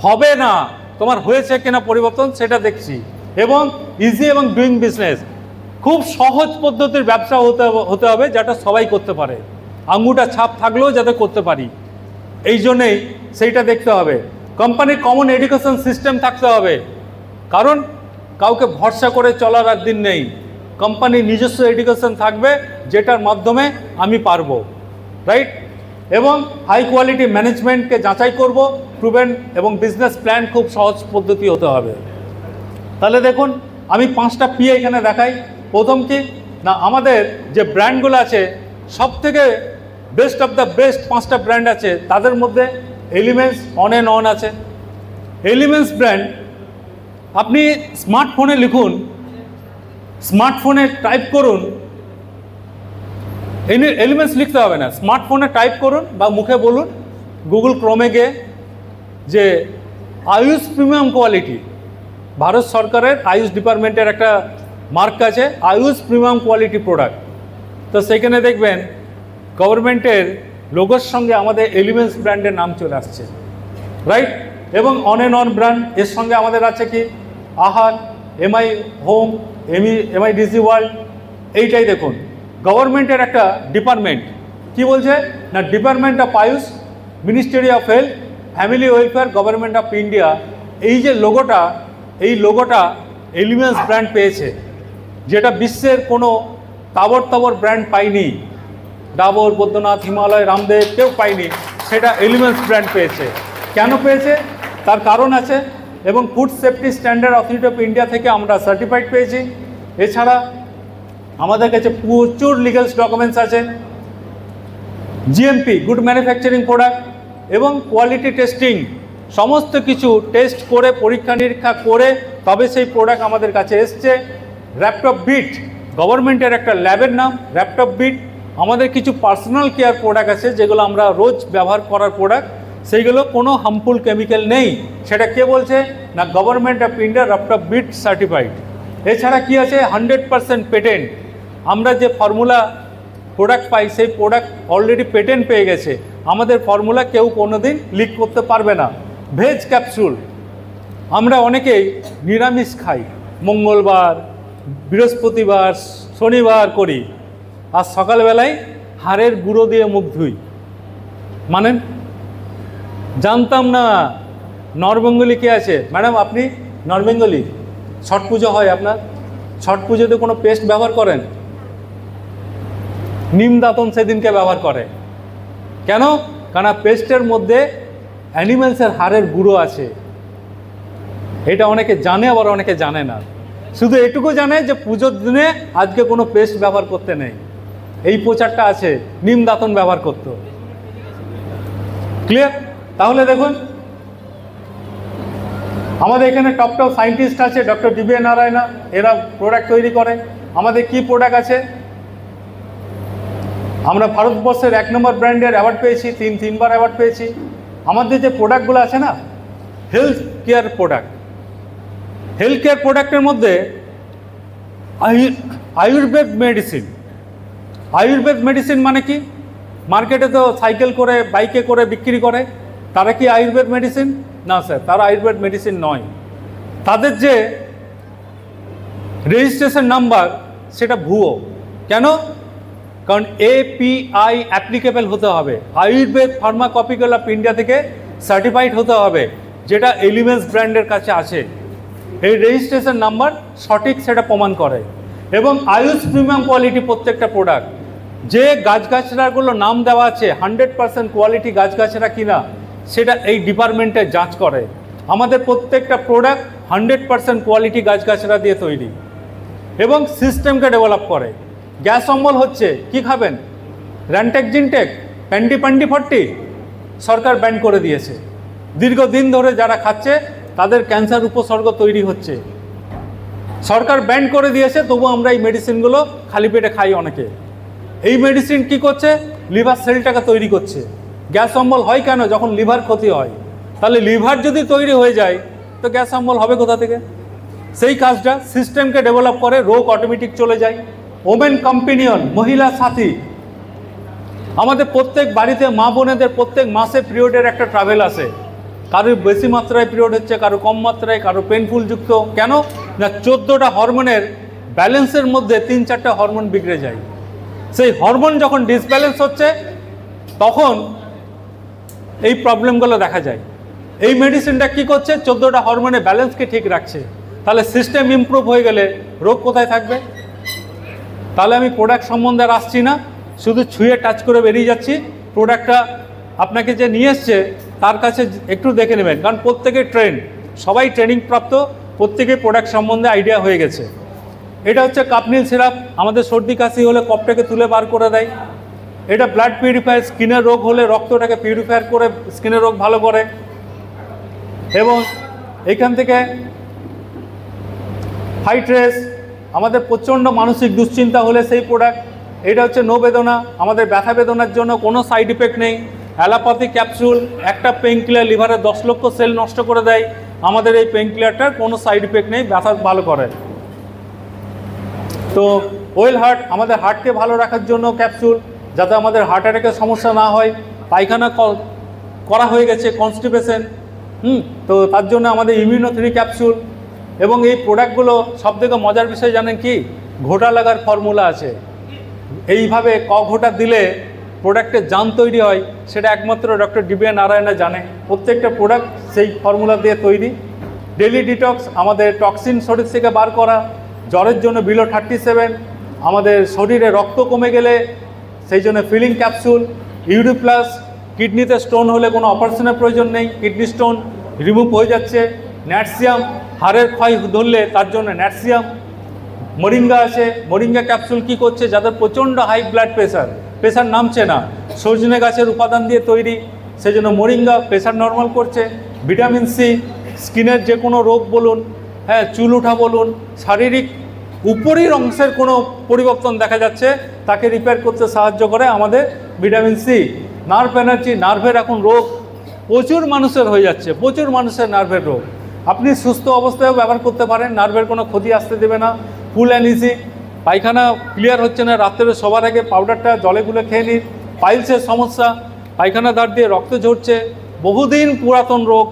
হবে না, তোমার হয়েছে কিনা পরিবর্তন সেটা দেখছি। এবং ইজি এবং ডুইং বিজনেস, খুব সহজ পদ্ধতির ব্যবসা হতে হবে, যেটা সবাই করতে পারে, আঙুলটা ছাপ থাকলেও যাতে করতে পারি, এই জন্যেই সেইটা দেখতে হবে। কোম্পানির কমন এডুকেশন সিস্টেম থাকতে হবে, কারণ কাউকে ভরসা করে চলার আর দিন নেই। কোম্পানির নিজস্ব এডুকেশন থাকবে, যেটার মাধ্যমে আমি পারবো, রাইট? এবং হাই কোয়ালিটি ম্যানেজমেন্টকে যাচাই করব, প্রুভেন এবং বিজনেস প্ল্যান খুব সহজ পদ্ধতি হতে হবে। তাহলে দেখুন, আমি 5টা পি এখানে দেখাই। প্রথম কি না, আমাদের যে ব্র্যান্ডগুলো আছে, সব থেকে বেস্ট অফ দ্য বেস্ট 5টা ব্র্যান্ড আছে, তাদের মধ্যে এলিমেন্টস অন অ্যান্ড অন আছে। এলিমেন্টস ব্র্যান্ড, আপনি স্মার্টফোনে লিখুন, স্মার্টফোনে টাইপ করুন, এলিমেন্টস লিখতে হবে না, স্মার্টফোনে টাইপ করুন বা মুখে বলুন, গুগল ক্রোমে গিয়ে যে আয়ুষ প্রিমিয়াম কোয়ালিটি, ভারত সরকারের আয়ুষ ডিপার্টমেন্টের একটা মার্ক আছে, আয়ুষ প্রিমিয়াম কোয়ালিটি প্রোডাক্ট। তো সেখানে দেখবেন গভর্নমেন্টের লোগোর সঙ্গে আমাদের এলিমেন্টস ব্র্যান্ডের নাম চলে আসছে, রাইট? এবং অন অ্যান্ড অন ব্র্যান্ড, এর সঙ্গে আমাদের আছে কি আহার, এমআই হোম, এমআইডিসি ওয়ার্ল্ড। এইটাই দেখুন, গভর্নমেন্টের একটা ডিপার্টমেন্ট কি বলছে না, department of Ayush, ministry of health, family welfare, government of India. এই যে লোগোটা, এই লোগোটা এলিমেন্টস ব্র্যান্ড পেয়েছে, যেটা বিশ্বের কোনো তাবর ব্র্যান্ড পায়নি। ডাবর, বৈদ্যনাথ, হিমালয়, রামদেব কেউ পায়নি, সেটা এলিমেন্টস ব্র্যান্ড পেয়েছে। কেন পেয়েছে তার কারণ আছে। এবং food safety standard authority of India থেকে আমরা সার্টিফাইড পেয়েছি। এছাড়া আমাদের কাছে প্রচুর লিগ্যালস ডকুমেন্টস আছে, জিএমপি, গুড ম্যানুফ্যাকচারিং প্রোডাক্ট, এবং কোয়ালিটি টেস্টিং সমস্ত কিছু টেস্ট করে পরীক্ষা নিরীক্ষা করে তবে সেই প্রোডাক্ট আমাদের কাছে এসছে। ল্যাপটপ বিট গভর্নমেন্টের একটা ল্যাবের নাম ল্যাপটপ বিট। আমাদের কিছু পার্সোনাল কেয়ার প্রোডাক্ট আছে যেগুলো আমরা রোজ ব্যবহার করার প্রোডাক্ট, সেইগুলো কোনো হার্মফুল কেমিক্যাল নেই। সেটা কে বলছে না government of India laptop bit certified. এছাড়া কি আছে 100% পেটেন্ট। আমরা যে ফর্মুলা প্রোডাক্ট পাই সেই প্রোডাক্ট অলরেডি পেটেন্ট পেয়ে গেছে। আমাদের ফর্মুলা কেউ কোনোদিন লিক করতে পারবে না। ভেজ ক্যাপসুল আমরা অনেকেই নিরামিষ খাই, মঙ্গলবার, বৃহস্পতিবার, শনিবার করি, আর সকালবেলায় হাড়ের গুঁড়ো দিয়ে মুখ ধুই। মানেন? জানতাম না। নর্থ বেঙ্গলি কে আছে ম্যাডাম? আপনি নর্থ বেঙ্গলি? ছট পুজো হয় আপনার? ছট পুজোতে কোনো পেস্ট ব্যবহার করেন? নিম দাঁতন সেদিনকে ব্যবহার করে। কেন? কারণ পেস্টের মধ্যে অ্যানিমেলসের হাড়ের গুঁড়ো আছে। এটা অনেকে জানে, আবার অনেকে জানে না। শুধু এটুকু জানে যে পুজোর দিনে আজকে কোনো পেস্ট ব্যবহার করতে নেই, এই প্রচারটা আছে, নিম দাঁতন ব্যবহার করত। ক্লিয়ার? তাহলে দেখুন আমাদের এখানে টপ সায়েন্টিস্ট আছে, ডক্টর ডিবি নারায়ণা, এরা প্রোডাক্ট তৈরি করে। আমাদের কি প্রোডাক্ট আছে? আমরা ভারতবর্ষের 1 নম্বর ব্র্যান্ডের অ্যাওয়ার্ড পেয়েছি, তিনবার অ্যাওয়ার্ড পেয়েছি। আমাদের যে প্রোডাক্টগুলো আছে না, health care product, health care প্রোডাক্টের মধ্যে আয়ুর্বেদ মেডিসিন। আয়ুর্বেদ মেডিসিন মানে কি? মার্কেটে তো সাইকেল করে বাইকে করে বিক্রি করে, তারা কি আয়ুর্বেদ মেডিসিন? না স্যার, তারা আয়ুর্বেদ মেডিসিন নয়। তাদের যে রেজিস্ট্রেশন নাম্বার সেটা ভুয়ো। কেন? কারণ API অ্যাপ্লিকেবল হতে হবে, আয়ুর্বেদ ফার্মাকপিক্যাল অফ ইন্ডিয়া থেকে সার্টিফাইড হতে হবে, যেটা এলিমেন্টস ব্র্যান্ডের কাছে আছে। এই রেজিস্ট্রেশন নাম্বার সঠিক সেটা প্রমাণ করে। এবং আয়ুষ প্রিমিয়াম কোয়ালিটি প্রত্যেকটা প্রোডাক্ট, যে গাছগাছড়াগুলো নাম দেওয়া আছে 100% কোয়ালিটি গাছগাছড়া কিনা সেটা এই ডিপার্টমেন্টে যাঞ্চ করে। আমাদের প্রত্যেকটা প্রোডাক্ট 100% কোয়ালিটি গাছগাছড়া দিয়ে তৈরি এবং সিস্টেমকে ডেভেলপ করে। গ্যাস অম্বল হচ্ছে কি খাবেন? র্যান্টেক জিনটেক, প্যান্ডি 40 সরকার ব্যান করে দিয়েছে। দীর্ঘদিন ধরে যারা খাচ্ছে তাদের ক্যান্সার উপসর্গ তৈরি হচ্ছে। সরকার ব্যান করে দিয়েছে, তবু আমরা এই মেডিসিনগুলো খালি পেটে খাই অনেকে। এই মেডিসিন কি করছে? লিভার সেলটাকে তৈরি করছে। গ্যাস অম্বল হয় কেন? যখন লিভার ক্ষতি হয়। তাহলে লিভার যদি তৈরি হয়ে যায় তো গ্যাস অম্বল হবে কোথা থেকে? সেই কাজটা সিস্টেমকে ডেভেলপ করে, রোগ অটোমেটিক চলে যায়। ওমেন কম্পেনিয়ন, মহিলা সাথী, আমাদের প্রত্যেক বাড়িতে মা বোনেদের প্রত্যেক মাসে পিরিয়ডের একটা ট্রাভেল আসে। কারোর বেশি মাত্রায় পিরিয়ড হচ্ছে, কারো কম মাত্রায়, কারো পেনফুল যুক্ত। কেন না 14টা হরমোনের ব্যালেন্সের মধ্যে 3-4টা হরমোন বিগড়ে যায়। সেই হরমোন যখন ডিসব্যালেন্স হচ্ছে তখন এই প্রবলেমগুলো দেখা যায়। এই মেডিসিনটা কি করছে? 14টা হরমোনের ব্যালেন্সকে ঠিক রাখছে। তাহলে সিস্টেম ইমপ্রুভ হয়ে গেলে রোগ কোথায় থাকবে? তাহলে আমি প্রোডাক্ট সম্বন্ধে আর আসছি না, শুধু ছুঁয়ে টাচ করে বেরিয়ে যাচ্ছি। প্রোডাক্টটা আপনাকে যে নিয়ে এসছে তার কাছে একটু দেখে নেবেন, কারণ প্রত্যেকে সবাই ট্রেনিং প্রাপ্ত, প্রত্যেকে প্রোডাক্ট সম্বন্ধে আইডিয়া হয়ে গেছে। এটা হচ্ছে কাপনিল সিরাপ, আমাদের সর্দি কাশি হলে কফটাকে তুলে বার করে দেয়। এটা ব্লাড পিউরিফায়ার, স্কিনের রোগ হলে রক্তটাকে পিউরিফায়ার করে স্কিনের রোগ ভালো করে। এবং এখান থেকে ফাইট্রেস, আমাদের প্রচণ্ড মানসিক দুশ্চিন্তা হলে সেই প্রোডাক্ট। এটা হচ্ছে নো বেদনা, আমাদের ব্যথা বেদনার জন্য কোনো সাইড ইফেক্ট নেই। অ্যালোপ্যাথি ক্যাপসুল, একটা পেইন কিলার লিভারে 10 লক্ষ সেল নষ্ট করে দেয়। আমাদের এই পেইন কিলারটার কোনো সাইড ইফেক্ট নেই, ব্যথা ভালো করে। তো ওয়েল হার্ট, আমাদের হার্টকে ভালো রাখার জন্য ক্যাপসুল, যাতে আমাদের হার্ট অ্যাটাকের সমস্যা না হয়। পায়খানা করা হয়ে গেছে, কনস্টিপেশন, তো তার জন্য আমাদের ইমিউনো3 ক্যাপসুল। এবং এই প্রোডাক্টগুলো সবথেকে মজার বিষয় জানেন কি? ঘোটা লাগার ফর্মুলা আছে। এইভাবে ঘোটা দিলে প্রোডাক্টের জান তৈরি হয়, সেটা একমাত্র ডক্টর ডিবি নারায়ণা জানে। প্রত্যেকটা প্রোডাক্ট সেই ফর্মুলা দিয়ে তৈরি। ডেলি ডিটক্স, আমাদের টক্সিন শরীর থেকে বার করা। জ্বরের জন্য বিলো 37, আমাদের শরীরে রক্ত কমে গেলে সেই জন্য ফিলিং ক্যাপসুল। ইউরি প্লাস, কিডনিতে স্টোন হলে কোনো অপারেশনের প্রয়োজন নেই, কিডনি স্টোন রিমুভ হয়ে যাচ্ছে। ন্যাটসিয়াম, হাড়ের ক্ষয় ধরলে তার জন্য ন্যাটসিয়াম। মরিঙ্গা আছে, মরিঙ্গা ক্যাপসুল কি করছে? যাদের প্রচণ্ড হাই ব্লাড প্রেশার নামছে না, সজনে গাছের উপাদান দিয়ে তৈরি, সেই জন্য মরিঙ্গা প্রেশার নর্মাল করছে। ভিটামিন সি, স্কিনের যে কোনো রোগ বলুন, হ্যাঁ চুল ওঠা বলুন, শারীরিক উপরের অংশের কোনো পরিবর্তন দেখা যাচ্ছে তাকে রিপেয়ার করতে সাহায্য করে আমাদের ভিটামিন সি। নার্ভ এনার্জি, নার্ভের এখন রোগ প্রচুর মানুষের হয়ে যাচ্ছে, প্রচুর মানুষের নার্ভের রোগ। আপনি সুস্থ অবস্থায়ও ব্যবহার করতে পারেন, নার্ভের কোনো ক্ষতি আসতে দেবে না। ফুল অ্যান্ড ইজি, পায়খানা ক্লিয়ার হচ্ছে না, রাত্রে সবার আগে পাউডারটা জলে গুলে খেয়ে নিন। পাইলসের সমস্যা, পায়খানা দাঁড় দিয়ে রক্ত ঝরছে, বহুদিন পুরাতন রোগ,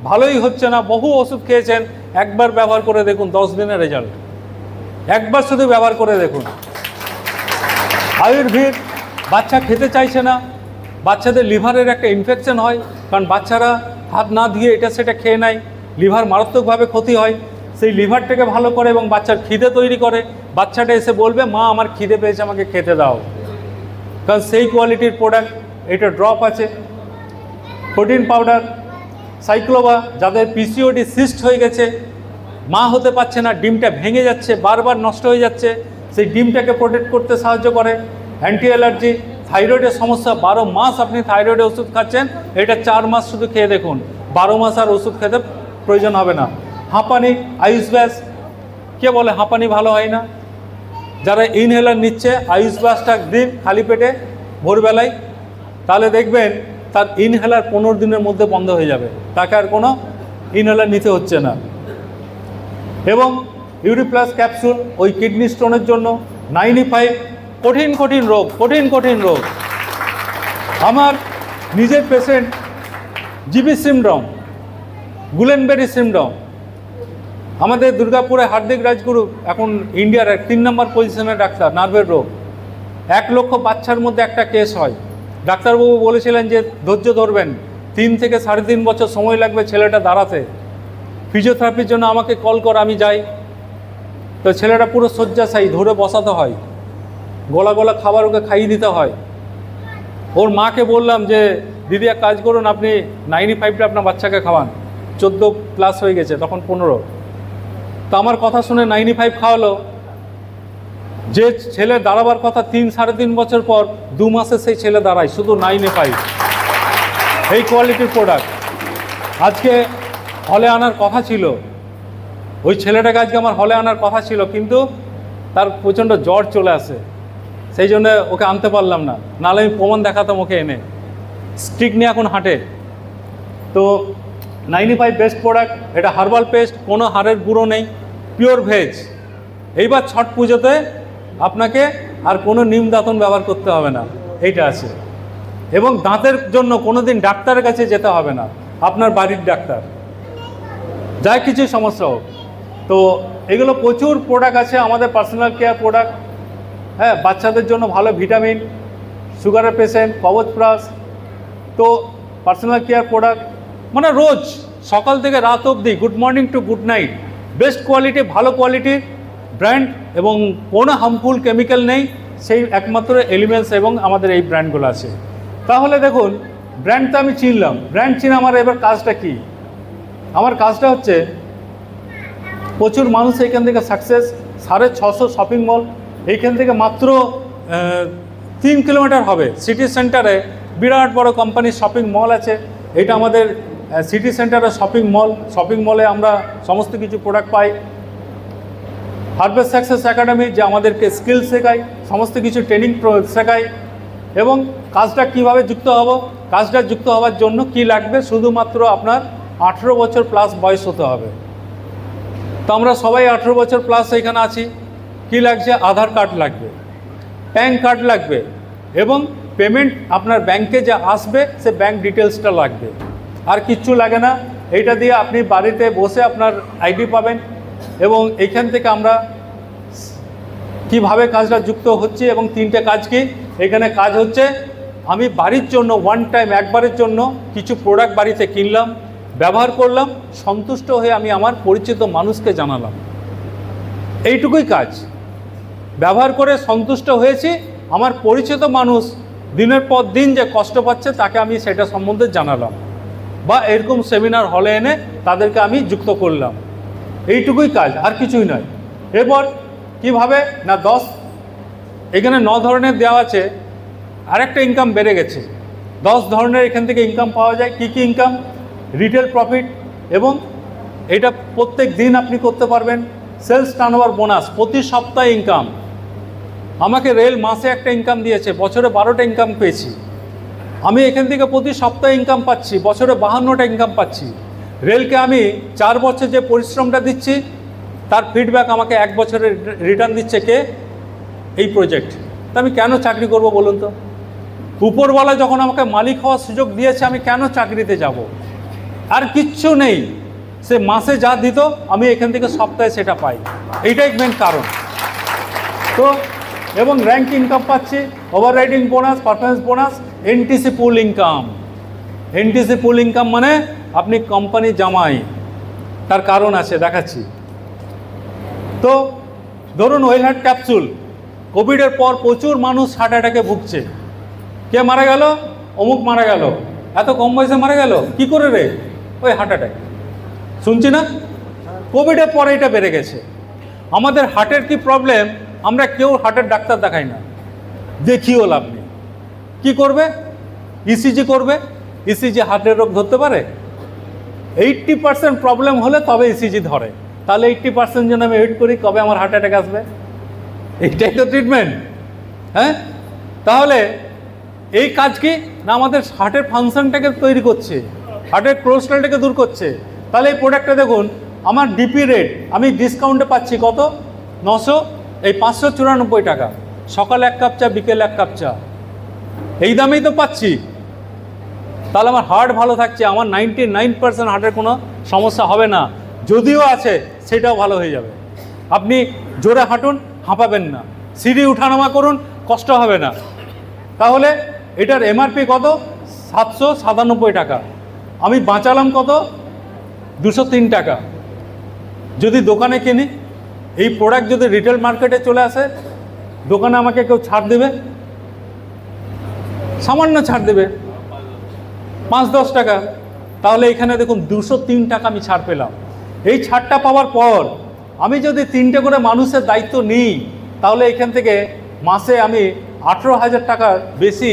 ভালোই হচ্ছে না, বহু ওষুধ খেয়েছেন, একবার ব্যবহার করে দেখুন 10 দিনের রেজাল্ট, একবার শুধু ব্যবহার করে দেখুন। আয়ুর্বেদ, বাচ্চা খেতে চাইছে না, বাচ্চাদের লিভারের একটা ইনফেকশন হয়, কারণ বাচ্চারা হাত না ধুয়ে এটা সেটা খেয়ে নেয়, লিভার মারাত্মকভাবে ক্ষতি হয়। সেই লিভারটাকে ভালো করে এবং বাচ্চার খিদে তৈরি করে, বাচ্চাটা এসে বলবে মা আমার খিদে পেয়েছে, আমাকে খেতে দাও, কারণ সেই কোয়ালিটির প্রোডাক্ট। এটা ড্রপ আছে। প্রোটিন পাউডার, সাইক্লোবা, যাদের পিসিওডি সিস্ট হয়ে গেছে, মা হতে পারছে না, ডিমটা ভেঙে যাচ্ছে, বারবার নষ্ট হয়ে যাচ্ছে, সেই ডিমটাকে প্রোটেক্ট করতে সাহায্য করে। অ্যান্টি অ্যালার্জি, থাইরয়েডের সমস্যা, 12 মাস আপনি থাইরয়েডের ওষুধ খাচ্ছেন, এটা 4 মাস শুধু খেয়ে দেখুন, 12 মাস আর ওষুধ খেতে প্রয়োজন হবে না। হাঁপানি, আয়ুষ ব্যাস, কে বলে হাঁপানি ভালো হয় না? যারা ইনহেলার নিচ্ছে আয়ুষ ব্যাসটা দিন খালি পেটে ভোরবেলায়, তাহলে দেখবেন তার ইনহেলার 15 দিনের মধ্যে বন্ধ হয়ে যাবে, তাকে আর কোনো ইনহেলার নিতে হচ্ছে না। এবং ইউরিপ্লাস ক্যাপসুল, ওই কিডনি স্টোনের জন্য। 95, কঠিন কঠিন রোগ, কঠিন কঠিন রোগ। আমার নিজের patient GB syndrome, Guillain-Barré syndrome, আমাদের দুর্গাপুরে হার্দিক রাজগুরু এখন ইন্ডিয়ার 3 নম্বর পজিশনের ডাক্তার, নার্ভের রোগ। 1 লক্ষ বাচ্চার মধ্যে একটা কেস হয়। ডাক্তারবাবু বলেছিলেন যে ধৈর্য ধরবেন, 3 থেকে 3.5 বছর সময় লাগবে ছেলেটা দাঁড়াতে। ফিজিওথেরাপির জন্য আমাকে কল কর, আমি যাই। তো ছেলেটা পুরো শয্যাশায়ী, ধরে বসাতে হয়, গলা গলা খাবার ওকে খাইয়ে দিতে হয়। ওর মাকে বললাম যে দিদি এক কাজ করুন, আপনি 95টা আপনার বাচ্চাকে খাওয়ান, 14+ হয়ে গেছে, তখন 15। তো আমার কথা শুনে 95 খাওয়ালো। যে ছেলে দাঁড়াবার কথা 3-3.5 বছর পর 2 মাসে সেই ছেলে দাঁড়ায়, শুধু 95। এই কোয়ালিটির প্রোডাক্ট আজকে হলে আনার কথা ছিল, ওই ছেলেটাকে আজকে আমার হলে আনার কথা ছিল, কিন্তু তার প্রচণ্ড জ্বর চলে আসে, সেই জন্য ওকে আনতে পারলাম না, নাহলে আমি প্রমাণ দেখাতাম ওকে এনে। স্টিক নিয়ে এখন হাঁটে। তো 95 বেস্ট প্রোডাক্ট। এটা হার্বাল পেস্ট, কোনো হাড়ের গুঁড়ো নেই, পিওর ভেজ। এইবার ছট পুজোতে আপনাকে আর কোনো নিম দাঁতন ব্যবহার করতে হবে না, এইটা আছে। এবং দাঁতের জন্য কোনো দিন ডাক্তারের কাছে যেতে হবে না, আপনার বাড়ির ডাক্তার, যাই কিছু সমস্যা হোক। তো এগুলো প্রচুর প্রোডাক্ট আছে আমাদের পার্সোনাল কেয়ার প্রোডাক্ট। হ্যাঁ, বাচ্চাদের জন্য ভালো ভিটামিন, সুগারের পেশেন্ট, কবচ প্লাস। তো পার্সোনাল কেয়ার প্রোডাক্ট মানে রোজ সকাল থেকে রাত অবধি, good morning to good night, best quality, ভালো কোয়ালিটির ব্র্যান্ড, এবং কোনো হার্মফুল কেমিক্যাল নেই, সেই একমাত্র এলিমেন্টস এবং আমাদের এই ব্র্যান্ডগুলো আছে। তাহলে দেখুন, ব্র্যান্ড তো আমি চিনলাম, ব্র্যান্ড চিনে আমার এবার কাজটা কি? আমার কাজটা হচ্ছে প্রচুর মানুষ এইখান থেকে সাকসেস। 650 শপিং মল, এইখান থেকে মাত্র 3 কিলোমিটার হবে সিটি সেন্টারে বিরাট বড় কোম্পানির শপিং মল আছে। এটা আমাদের সিটি সেন্টারে শপিং মল। শপিং মলে আমরা সমস্ত কিছু প্রোডাক্ট পাই। হারভেস্ট সাকসেস একাডেমি, যে আমাদেরকে স্কিল শেখায়, সমস্ত কিছু ট্রেনিং শেখায়। এবং কাজটা কিভাবে যুক্ত হব, কাজটা যুক্ত হওয়ার জন্য কি লাগবে, শুধুমাত্র আপনার 18 বছর প্লাস বয়স হতে হবে। তো আমরা সবাই 18 বছর প্লাস এখানে আছি। কি লাগছে? আধার কার্ড লাগবে, প্যান কার্ড লাগবে, এবং পেমেন্ট আপনার ব্যাংকে যা আসবে সে ব্যাংক ডিটেলসটা লাগবে, আর কিচ্ছু লাগে না। এইটা দিয়ে আপনি বাড়িতে বসে আপনার আইডি পাবেন। এবং এইখান থেকে আমরা কিভাবে কাজটা যুক্ত হচ্ছে, এবং 3টে কাজ কি এখানে কাজ হচ্ছে। আমি বাড়ির জন্য ওয়ান টাইম, একবারের জন্য কিছু প্রোডাক্ট বাড়িতে কিনলাম, ব্যবহার করলাম, সন্তুষ্ট হয়ে আমি আমার পরিচিত মানুষকে জানালাম। এইটুকুই কাজ। ব্যবহার করে সন্তুষ্ট হয়েছি, আমার পরিচিত মানুষ দিনের পর দিন যে কষ্ট পাচ্ছে তাকে আমি সেটা সম্বন্ধে জানালাম, বা এরকম সেমিনার হলে এনে তাদেরকে আমি যুক্ত করলাম। এইটুকুই কাজ, আর কিছুই নয়। এরপর কিভাবে না, এখানে 9 ধরনের দেওয়া আছে। আরেকটা ইনকাম বেড়ে গেছে, 10 ধরনের এখান থেকে ইনকাম পাওয়া যায়। কি কি ইনকাম? রিটেল প্রফিট, এবং এটা প্রত্যেক দিন আপনি করতে পারবেন। সেলস টার্নওভার বোনাস, প্রতি সপ্তাহে ইনকাম। আমাকে রেল মাসে একটা ইনকাম দিয়েছে, বছরে 12টা ইনকাম পেয়েছি। আমি এখান থেকে প্রতি সপ্তাহে ইনকাম পাচ্ছি, বছরে 52টা ইনকাম পাচ্ছি। রেলকে আমি 4 বছর যে পরিশ্রমটা দিচ্ছি তার ফিডব্যাক আমাকে 1 বছরের রিটার্ন দিচ্ছে কে? এই প্রজেক্ট। তা আমি কেন চাকরি করব বলুন তো? উপরওয়ালা যখন আমাকে মালিক হওয়ার সুযোগ দিয়েছে, আমি কেন চাকরিতে যাব? আর কিচ্ছু নেই, সে মাসে যা দিত আমি এখান থেকে সপ্তাহে সেটা পাই, এইটাই মেন কারণ। তো এবং র্যাঙ্ক ইনকাম পাচ্ছি, overriding bonus, performance bonus, NTC pool income. NTC pool income মানে আপনি কোম্পানি জামাই, তার কারণ আছে, দেখাচ্ছি। তো ধরুন ওয়েল হার্ট ক্যাপসুল, কোভিডের পর প্রচুর মানুষ হার্ট অ্যাটাকে ভুগছে। কে মারা গেল? অমুক মারা গেল, এত কম বয়সে মারা গেল, কি করে রে? ওই হার্ট অ্যাটাক। শুনছি না? কোভিডের পরে এটা বেড়ে গেছে। আমাদের হার্টের কি প্রবলেম, আমরা কেউ হার্টের ডাক্তার দেখাই না, দেখিও লাভ নেই। কী করবে? ইসিজি করবে। ইসিজি হার্টের রোগ ধরতে পারে? 80% প্রবলেম হলে তবে ইসিজি ধরে। তাহলে 80% জন্য আমি ওয়েট করি কবে আমার হার্ট অ্যাটাক আসবে। এইটাই তো ট্রিটমেন্ট। হ্যাঁ, তাহলে এই কাজ কি না, আমাদের হার্টের ফাংশনটাকে তৈরি করছে, হার্টের কোলেস্টেরলটাকে দূর করছে। তাহলে এই প্রোডাক্টটা দেখুন, আমার ডিপি রেট আমি ডিসকাউন্টে পাচ্ছি কত? 594 টাকা। সকালে 1 কাপ চা, বিকেলে 1 কাপ চা, এই দামেই তো পাচ্ছি। তাহলে আমার হার্ট ভালো থাকছে, আমার 99% হার্টের কোনো সমস্যা হবে না, যদিও আছে সেটাও ভালো হয়ে যাবে। আপনি জোরে হাঁটুন, হাঁপাবেন না, সিঁড়ি উঠানামা করুন, কষ্ট হবে না। তাহলে এটার এমআরপি কত? 797 টাকা। আমি বাঁচালাম কত? 203 টাকা। যদি দোকানে কিনি, এই প্রোডাক্ট যদি রিটেল মার্কেটে চলে আসে, দোকানে আমাকে কেউ ছাড় দেবে? সামান্য ছাড় দেবে, 5-10 টাকা। তাহলে এখানে দেখুন 203 টাকা আমি ছাড় পেলাম। এই ছাড়টা পাওয়ার পর আমি যদি 3টে করে মানুষের দায়িত্ব নিই, তাহলে এখান থেকে মাসে আমি 18,000 টাকার বেশি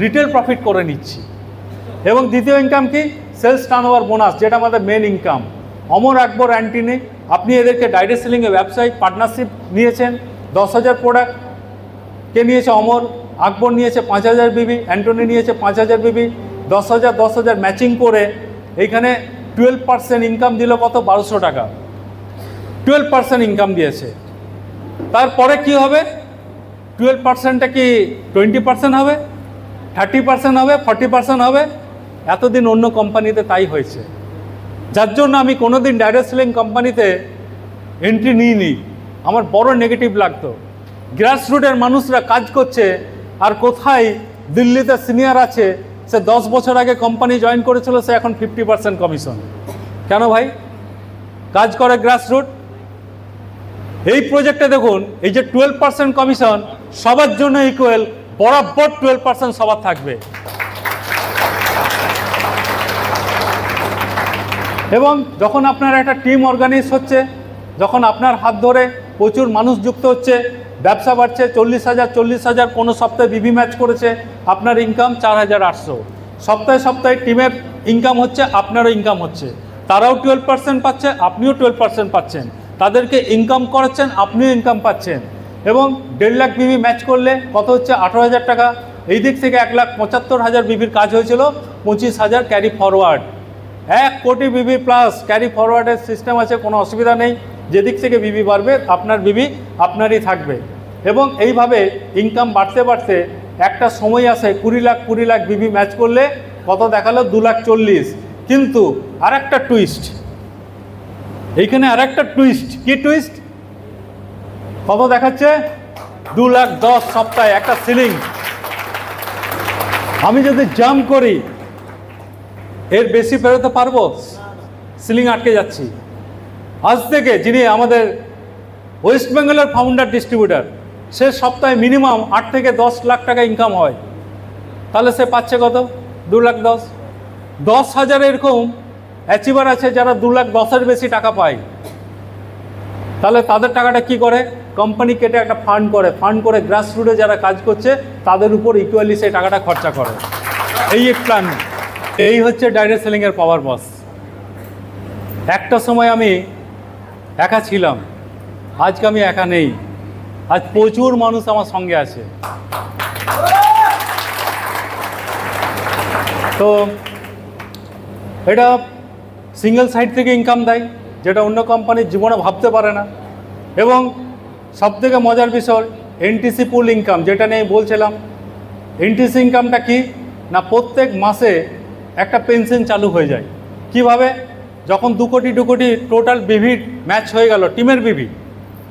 রিটেল প্রফিট করে নিচ্ছি। এবং দ্বিতীয় ইনকাম কি? সেলস টার্নওভার বোনাস, যেটা আমাদের মেন ইনকাম। অমর আকবর অ্যান্টনি, আপনি এদেরকে ডাইরেক্ট সেলিংয়ে ব্যবসায়িক পার্টনারশিপ নিয়েছেন। 10,000 প্রোডাক্ট কে নিয়েছে? অমর আকবর নিয়েছে 5,000 বিবি, অ্যান্টনি নিয়েছে 5,000 বিবি। 10,000 ম্যাচিং করে এইখানে 12% ইনকাম দিল কত? 1200 টাকা। 12% ইনকাম দিয়েছে। তারপরে কি হবে? 12%টা কি 20% হবে, 30% হবে, 40% হবে? এতদিন অন্য কোম্পানিতে তাই হয়েছে, যার জন্য আমি কোনোদিন ডাইরেক্ট সেলিং কোম্পানিতে এন্ট্রি নিইনি। আমার বড় নেগেটিভ লাগতো। গ্রাসরুটের মানুষরা কাজ করছে, আর কোথায় দিল্লিতে সিনিয়র আছে, সে 10 বছর আগে কোম্পানি জয়েন করেছিল, সে এখন 50% কমিশন। কেন ভাই? কাজ করে গ্রাসরুট। এই প্রজেক্টে দেখুন, এই যে 12% কমিশন সবার জন্য ইকুয়াল, বরাবর 12% সবার থাকবে। এবং যখন আপনার একটা টিম অর্গানাইজ হচ্ছে, যখন আপনার হাত ধরে প্রচুর মানুষ যুক্ত হচ্ছে, ব্যবসা বাড়ছে, 40,000 কোনো সপ্তাহে বিবি ম্যাচ করেছে, আপনার ইনকাম 4,800। সপ্তাহে টিমের ইনকাম হচ্ছে, আপনারও ইনকাম হচ্ছে। তারাও 12% পাচ্ছে, আপনিও 12% পাচ্ছেন। তাদেরকে ইনকাম করাচ্ছেন, আপনিও ইনকাম পাচ্ছেন। এবং 1.5 লাখ বিবি ম্যাচ করলে কত হচ্ছে? 18,000 টাকা। এই দিক থেকে 1,75,000 বিবির কাজ হয়েছিল, 25,000 ক্যারি ফরওয়ার্ড। 1 কোটি বিবি প্লাস ক্যারি ফরওয়ার্ডের সিস্টেম আছে, কোনো অসুবিধা নেই। যেদিক থেকে বিবি বাড়বে, আপনার বিবি আপনারই থাকবে। এবং এইভাবে ইনকাম বাড়তে বাড়তে একটা সময় আসে 20 লাখ বিবি ম্যাচ করলে কত দেখালো? 2,40,000। কিন্তু আর একটা টুইস্ট, এইখানে আর একটা টুইস্ট। কি টুইস্ট? কত দেখাচ্ছে? 2,10,000 সপ্তাহে একটা সিলিং। আমি যদি জাম্প করি, এর বেশি পেরোতে পারবো? সিলিং আটকে যাচ্ছি। আজ থেকে যিনি আমাদের ওয়েস্ট বেঙ্গলের ফাউন্ডার ডিস্ট্রিবিউটার, সে সপ্তাহে মিনিমাম 8 থেকে 10 লাখ টাকা ইনকাম হয়, তাহলে সে পাচ্ছে কত? 2,10,000। 10,000 এরকম অ্যাচিভার আছে যারা 2,10,000 বেশি টাকা পায়। তাহলে তাদের টাকাটা কি করে? কোম্পানি কেটে একটা ফান্ড করে গ্রাসরুটে যারা কাজ করছে তাদের উপর ইকুয়ালি সেই টাকাটা খরচা করে। এই প্ল্যান, এই হচ্ছে ডাইরেক্ট সেলিংয়ের পাওয়ার বস। একটা সময় আমি একা ছিলাম, আজকে আমি একা নেই, আজ প্রচুর মানুষ আমার সঙ্গে আছে। তো এটা সিঙ্গেল সাইড থেকে ইনকাম দেয়, যেটা অন্য কোম্পানির জীবনে ভাবতে পারে না। এবং সবথেকে মজার বিষয় এনটিসি পুল ইনকাম, যেটা নিয়ে বলছিলাম। এনটিসি ইনকামটা কি না, প্রত্যেক মাসে একটা পেনশন চালু হয়ে যায়। কিভাবে? যখন 2 কোটি টোটাল বিভি ম্যাচ হয়ে গেল, টিমের বিভি,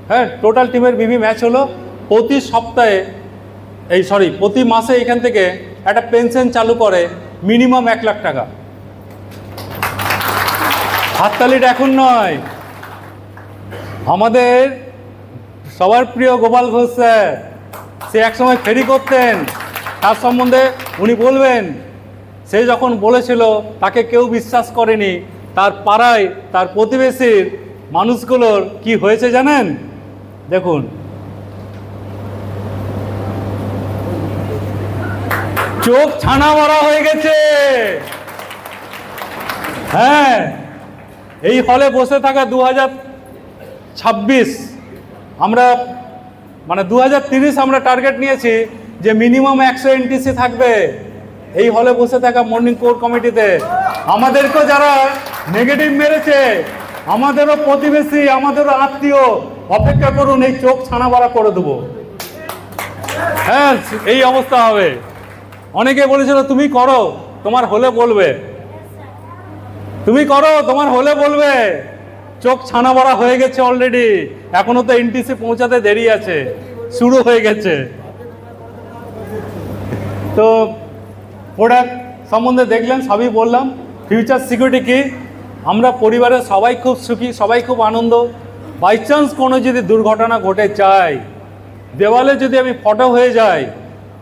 হ্যাঁ টোটাল টিমের বিভি ম্যাচ হলো, প্রতি সপ্তাহে প্রতি মাসে এখান থেকে একটা পেনশন চালু করে মিনিমাম 1 লাখ টাকা। হাততালিটা এখন নয়, আমাদের সবার প্রিয় গোপাল ঘোষ স্যার, সে একসময় ফেরি করতেন, তার সম্বন্ধে উনি বলবেন, সে যখন বলেছিল তাকে কেউ বিশ্বাস করেনি, তার পাড়ায় তার প্রতিবেশীর মানুষগুলোর কি হয়েছে জানেন? দেখুন, চোখ ছানা মারা হয়ে গেছে। হ্যাঁ, এই হলে বসে থাকা 2026 আমরা মানে 2030 আমরা টার্গেট নিয়েছি যে মিনিমাম 100 এনটিসি থাকবে এই হলে বসে থাকা মর্নিং কোর কমিটিতে। আমাদেরকেও যারা নেগেটিভ মেরেছে, আমাদেরও প্রতিবেশী, আমাদেরও আত্মীয়, অপেক্ষা করুন, এই চোখ ছানা মারা করে দেবো। হ্যাঁ, এই অবস্থা হবে। অনেকে বলেছিল তুমি করো, তোমার হলে বলবে, তুমি করো, তোমার হলে বলবে। চোখ ছানা বড়া হয়ে গেছে অলরেডি, এখনো তো এনটিসি পৌঁছাতে দেরি আছে, শুরু হয়ে গেছে। তো প্রোডাক্ট সম্বন্ধে দেখলেন, সবই বললাম। ফিউচার সিকিউরিটি কি, আমরা পরিবারের সবাই খুব সুখী, সবাই খুব আনন্দ। বাই চান্স কোনো যদি দুর্ঘটনা ঘটে যায়, দেওয়ালে যদি আমি ফটো হয়ে যাই,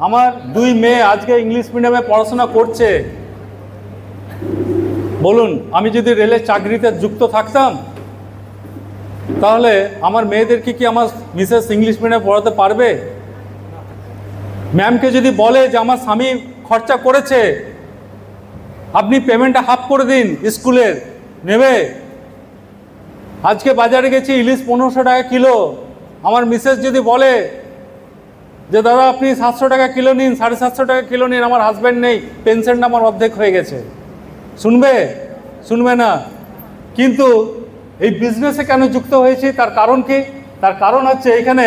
আমার 2 মেয়ে আজকে ইংলিশ মিডিয়ামে পড়াশোনা করছে, বলুন আমি যদি রেলের চাকরিতে যুক্ত থাকতাম, তাহলে আমার মেয়েদেরকে কি আমার মিসেস ইংলিশ মিডিয়ামে পড়াতে পারবে? ম্যামকে যদি বলে যে আমার স্বামী খরচা করেছে, আপনি পেমেন্টটা হাফ করে দিন, স্কুলের নেবে? আজকে বাজারে গেছি, ইলিশ 1500 টাকা কিলো, আমার মিসেস যদি বলে যে দাদা আপনি 700 টাকা কিলো নিন, 750 টাকা কিলো নিন, আমার হাজব্যান্ড নেই, পেনশনটা আমার অর্ধেক হয়ে গেছে, শুনবে? শুনবে না। কিন্তু এই বিজনেসে কেন যুক্ত হয়েছি, তার কারণ কি? তার কারণ হচ্ছে এখানে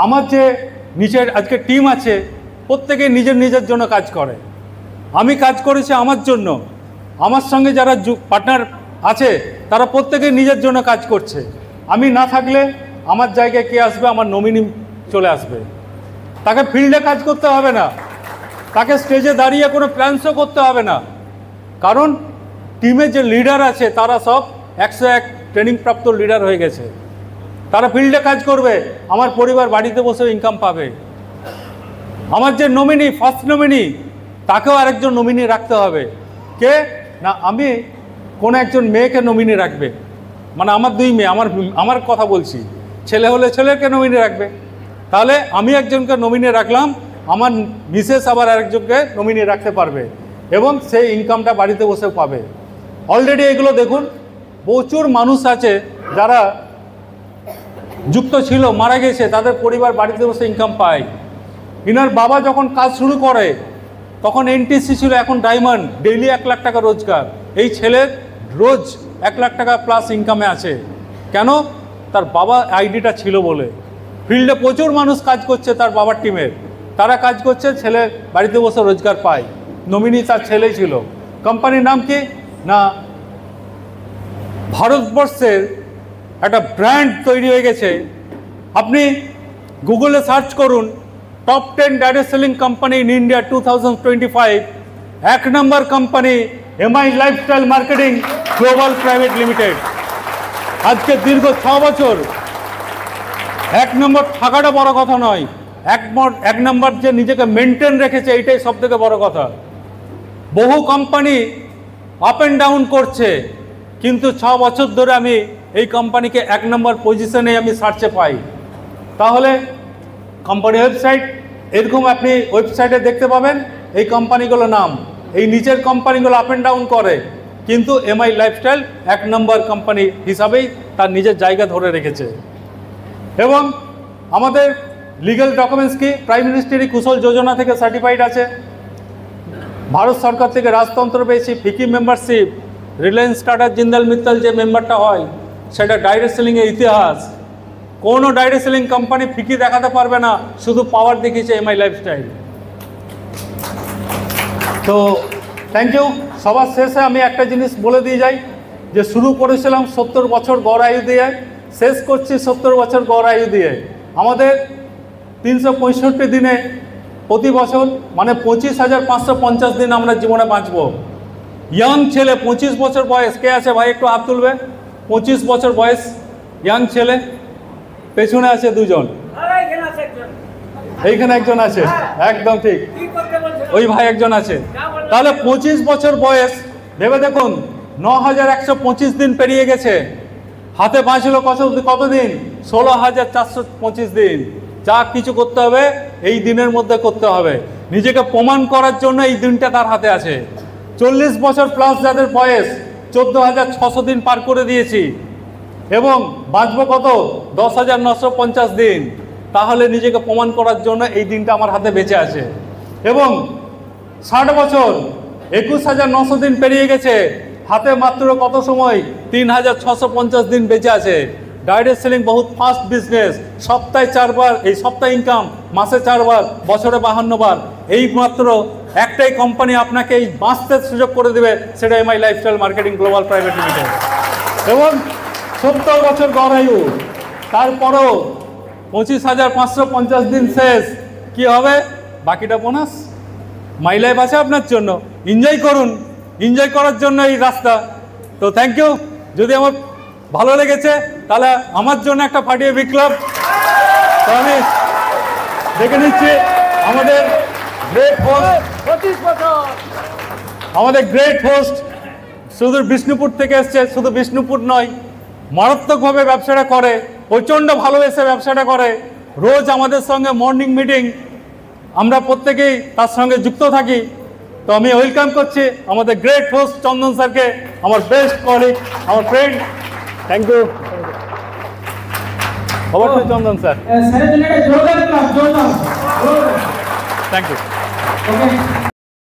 আমার যে নিচের আজকে টিম আছে, প্রত্যেকে নিজের নিজের জন্য কাজ করে। আমি কাজ করেছি আমার জন্য, আমার সঙ্গে যারা পার্টনার আছে তারা প্রত্যেকে নিজের জন্য কাজ করছে। আমি না থাকলে আমার জায়গায় কে আসবে? আমার নমিনি চলে আসবে। তাকে ফিল্ডে কাজ করতে হবে না, তাকে স্টেজে দাঁড়িয়ে কোনো প্ল্যান শো করতে হবে না, কারণ টিমের যে লিডার আছে তারা সব 101 ট্রেনিং প্রাপ্ত লিডার হয়ে গেছে। তারা ফিল্ডে কাজ করবে, আমার পরিবার বাড়িতে বসে ইনকাম পাবে। আমার যে নমিনি, ফার্স্ট নমিনি, তাকেও আরেকজন নমিনি রাখতে হবে। কে না, আমি কোনো একজন মেয়েকে নমিনি রাখবে, মানে আমার 2 মেয়ে, আমার কথা বলছি, ছেলে হলে ছেলেকে নমিনি রাখবে। তাহলে আমি একজনকে নমিনি রাখলাম, আমার মিসেস আবার আরেকজনকে নমিনি রাখতে পারবে, এবং সেই ইনকামটা বাড়িতে বসে পাবে। অলরেডি এগুলো দেখুন, প্রচুর মানুষ আছে যারা যুক্ত ছিল, মারা গেছে, তাদের পরিবার বাড়িতে বসে ইনকাম পায়। ইনার বাবা যখন কাজ শুরু করে তখন এনটিসি ছিল, এখন ডায়মন্ড, ডেইলি 1 লাখ টাকা রোজগার। এই ছেলের রোজ 1 লাখ টাকা প্লাস ইনকামে আছে। কেন? তার বাবা আইডিটা ছিল বলে। ফিল্ডে প্রচুর মানুষ কাজ করছে তার বাবার টিমের, তারা কাজ করছে, ছেলে বাড়িতে বসে রোজগার পায়। নমিনি তার ছেলেই ছিল। কোম্পানির নাম কি না, ভারতবর্ষের একটা ব্র্যান্ড তৈরি হয়ে গেছে। আপনি গুগলে সার্চ করুন, top 10 direct selling company in India 2025, 1 number company MI lifestyle marketing global private limited. আজকে দীর্ঘ 6 বছর 1 নম্বর থাকাটা বড় কথা নয়, 1 নম্বর যে নিজেকে মেনটেন রেখেছে, এইটাই সব থেকে বড় কথা। বহু কোম্পানি আপ অ্যান্ড ডাউন করছে, কিন্তু 6 বছর ধরে আমি এই কোম্পানিকে 1 নম্বর পজিশনে আমি সার্চে পাই। তাহলে কোম্পানি ওয়েবসাইট এরকম আপনি ওয়েবসাইটে দেখতে পাবেন। এই কোম্পানিগুলো নাম, এই নিচের কোম্পানিগুলো আপ অ্যান্ড ডাউন করে, কিন্তু এমআই লাইফস্টাইল 1 নম্বর কোম্পানি হিসাবেই তার নিজের জায়গা ধরে রেখেছে। এবং আমাদের লিগ্যাল ডকুমেন্টস কি, প্রাইম মিনিস্টারি কুশল যোজনা থেকে সার্টিফাইড আছে, ভারত সরকার থেকে রাজতন্ত্র পেয়েছি, ফিকি মেম্বারশিপ, রিলায়েন্স টাটা জিন্দাল মিত্তাল যে মেম্বারটা হয় সেটা ডাইরেক্ট সেলিংয়ের ইতিহাস, কোনো ডাইরেক্ট সেলিং কোম্পানি ফিকি দেখাতে পারবে না, শুধু পাওয়ার দেখিয়েছে এমআই লাইফস্টাইল। তো থ্যাংক ইউ। সবার শেষে আমি একটা জিনিস বলে দিয়ে যাই যে শুরু করেছিলাম 70 বছর গড় আয়ু দিয়ে, শেষ করছি 70 বছর গড় আয়ু দিয়ে। আমাদের 365 দিনে প্রতি বছর মানে 25,550 দিন আমরা জীবনে বাঁচবো। ইয়াং ছেলে 25 বছর বয়স, কে আছে ভাই একটু হাত তুলবে? 25 বছর বয়স ইয়াং ছেলে, পেছনে আছে দুজন, এইখানে একজন আছে, একদম ঠিক, ওই ভাই একজন আছে। তাহলে 25 বছর বয়স, ভেবে দেখুন 9,125 দিন পেরিয়ে গেছে, হাতে বাঁচলো কতদিন? 16,425 দিন। যা কিছু করতে হবে এই দিনের মধ্যে করতে হবে, নিজেকে প্রমাণ করার জন্য এই দিনটা তার হাতে আছে। 40 বছর প্লাস যাদের বয়স, 14,600 দিন পার করে দিয়েছি এবং বাঁচবো কত? 10,950 দিন। তাহলে নিজেকে প্রমাণ করার জন্য এই দিনটা আমার হাতে বেঁচে আছে। এবং 60 বছর, 21,900 দিন পেরিয়ে গেছে, হাতে মাত্র কত সময়? 3,650 দিন বেঁচে আছে। ডাইরেক্ট সেলিং বহুত ফাস্ট বিজনেস, সপ্তাহে 4 বার, এই সপ্তাহে ইনকাম, মাসে 4 বার, বছরে 52 বার। এই মাত্র একটাই কোম্পানি আপনাকে এই বাঁচতে সুযোগ করে দেবে, সেটা MI lifestyle marketing global private limited. এবং 70 বছর গড় আয়ু, তারপরও 25,550 দিন শেষ, কি হবে? বাকিটা বোনাস। মাই লাইফ আছে আপনার জন্য, এনজয় করুন, এনজয় করার জন্য এই রাস্তা। তো থ্যাংক ইউ। যদি আমার ভালো লেগেছে তাহলে আমার জন্য একটা ফাটিয়ে বিক্লব। তো আমি দেখে নিচ্ছি আমাদের গ্রেট হোস্ট, 25 বছর আমাদের গ্রেট হোস্ট শুধু বিষ্ণুপুর থেকে এসছে, শুধু বিষ্ণুপুর নয়, মারাত্মকভাবে ব্যবসাটা করে, প্রচণ্ড ভালোবেসে ব্যবসাটা করে। রোজ আমাদের সঙ্গে মর্নিং মিটিং, আমরা প্রত্যেকেই তার সঙ্গে যুক্ত থাকি। তো আমি ওয়েলকাম করছি আমাদের গ্রেট হোস্ট চন্দন স্যারকে, আমার বেস্ট কলিগ, আমার ফ্রেন্ড। Thank you. অবশ্যই চন্দন স্যার, স্যারের জন্য একটা জোরদার ক্লাস, জোরদার। Thank you. ওকে।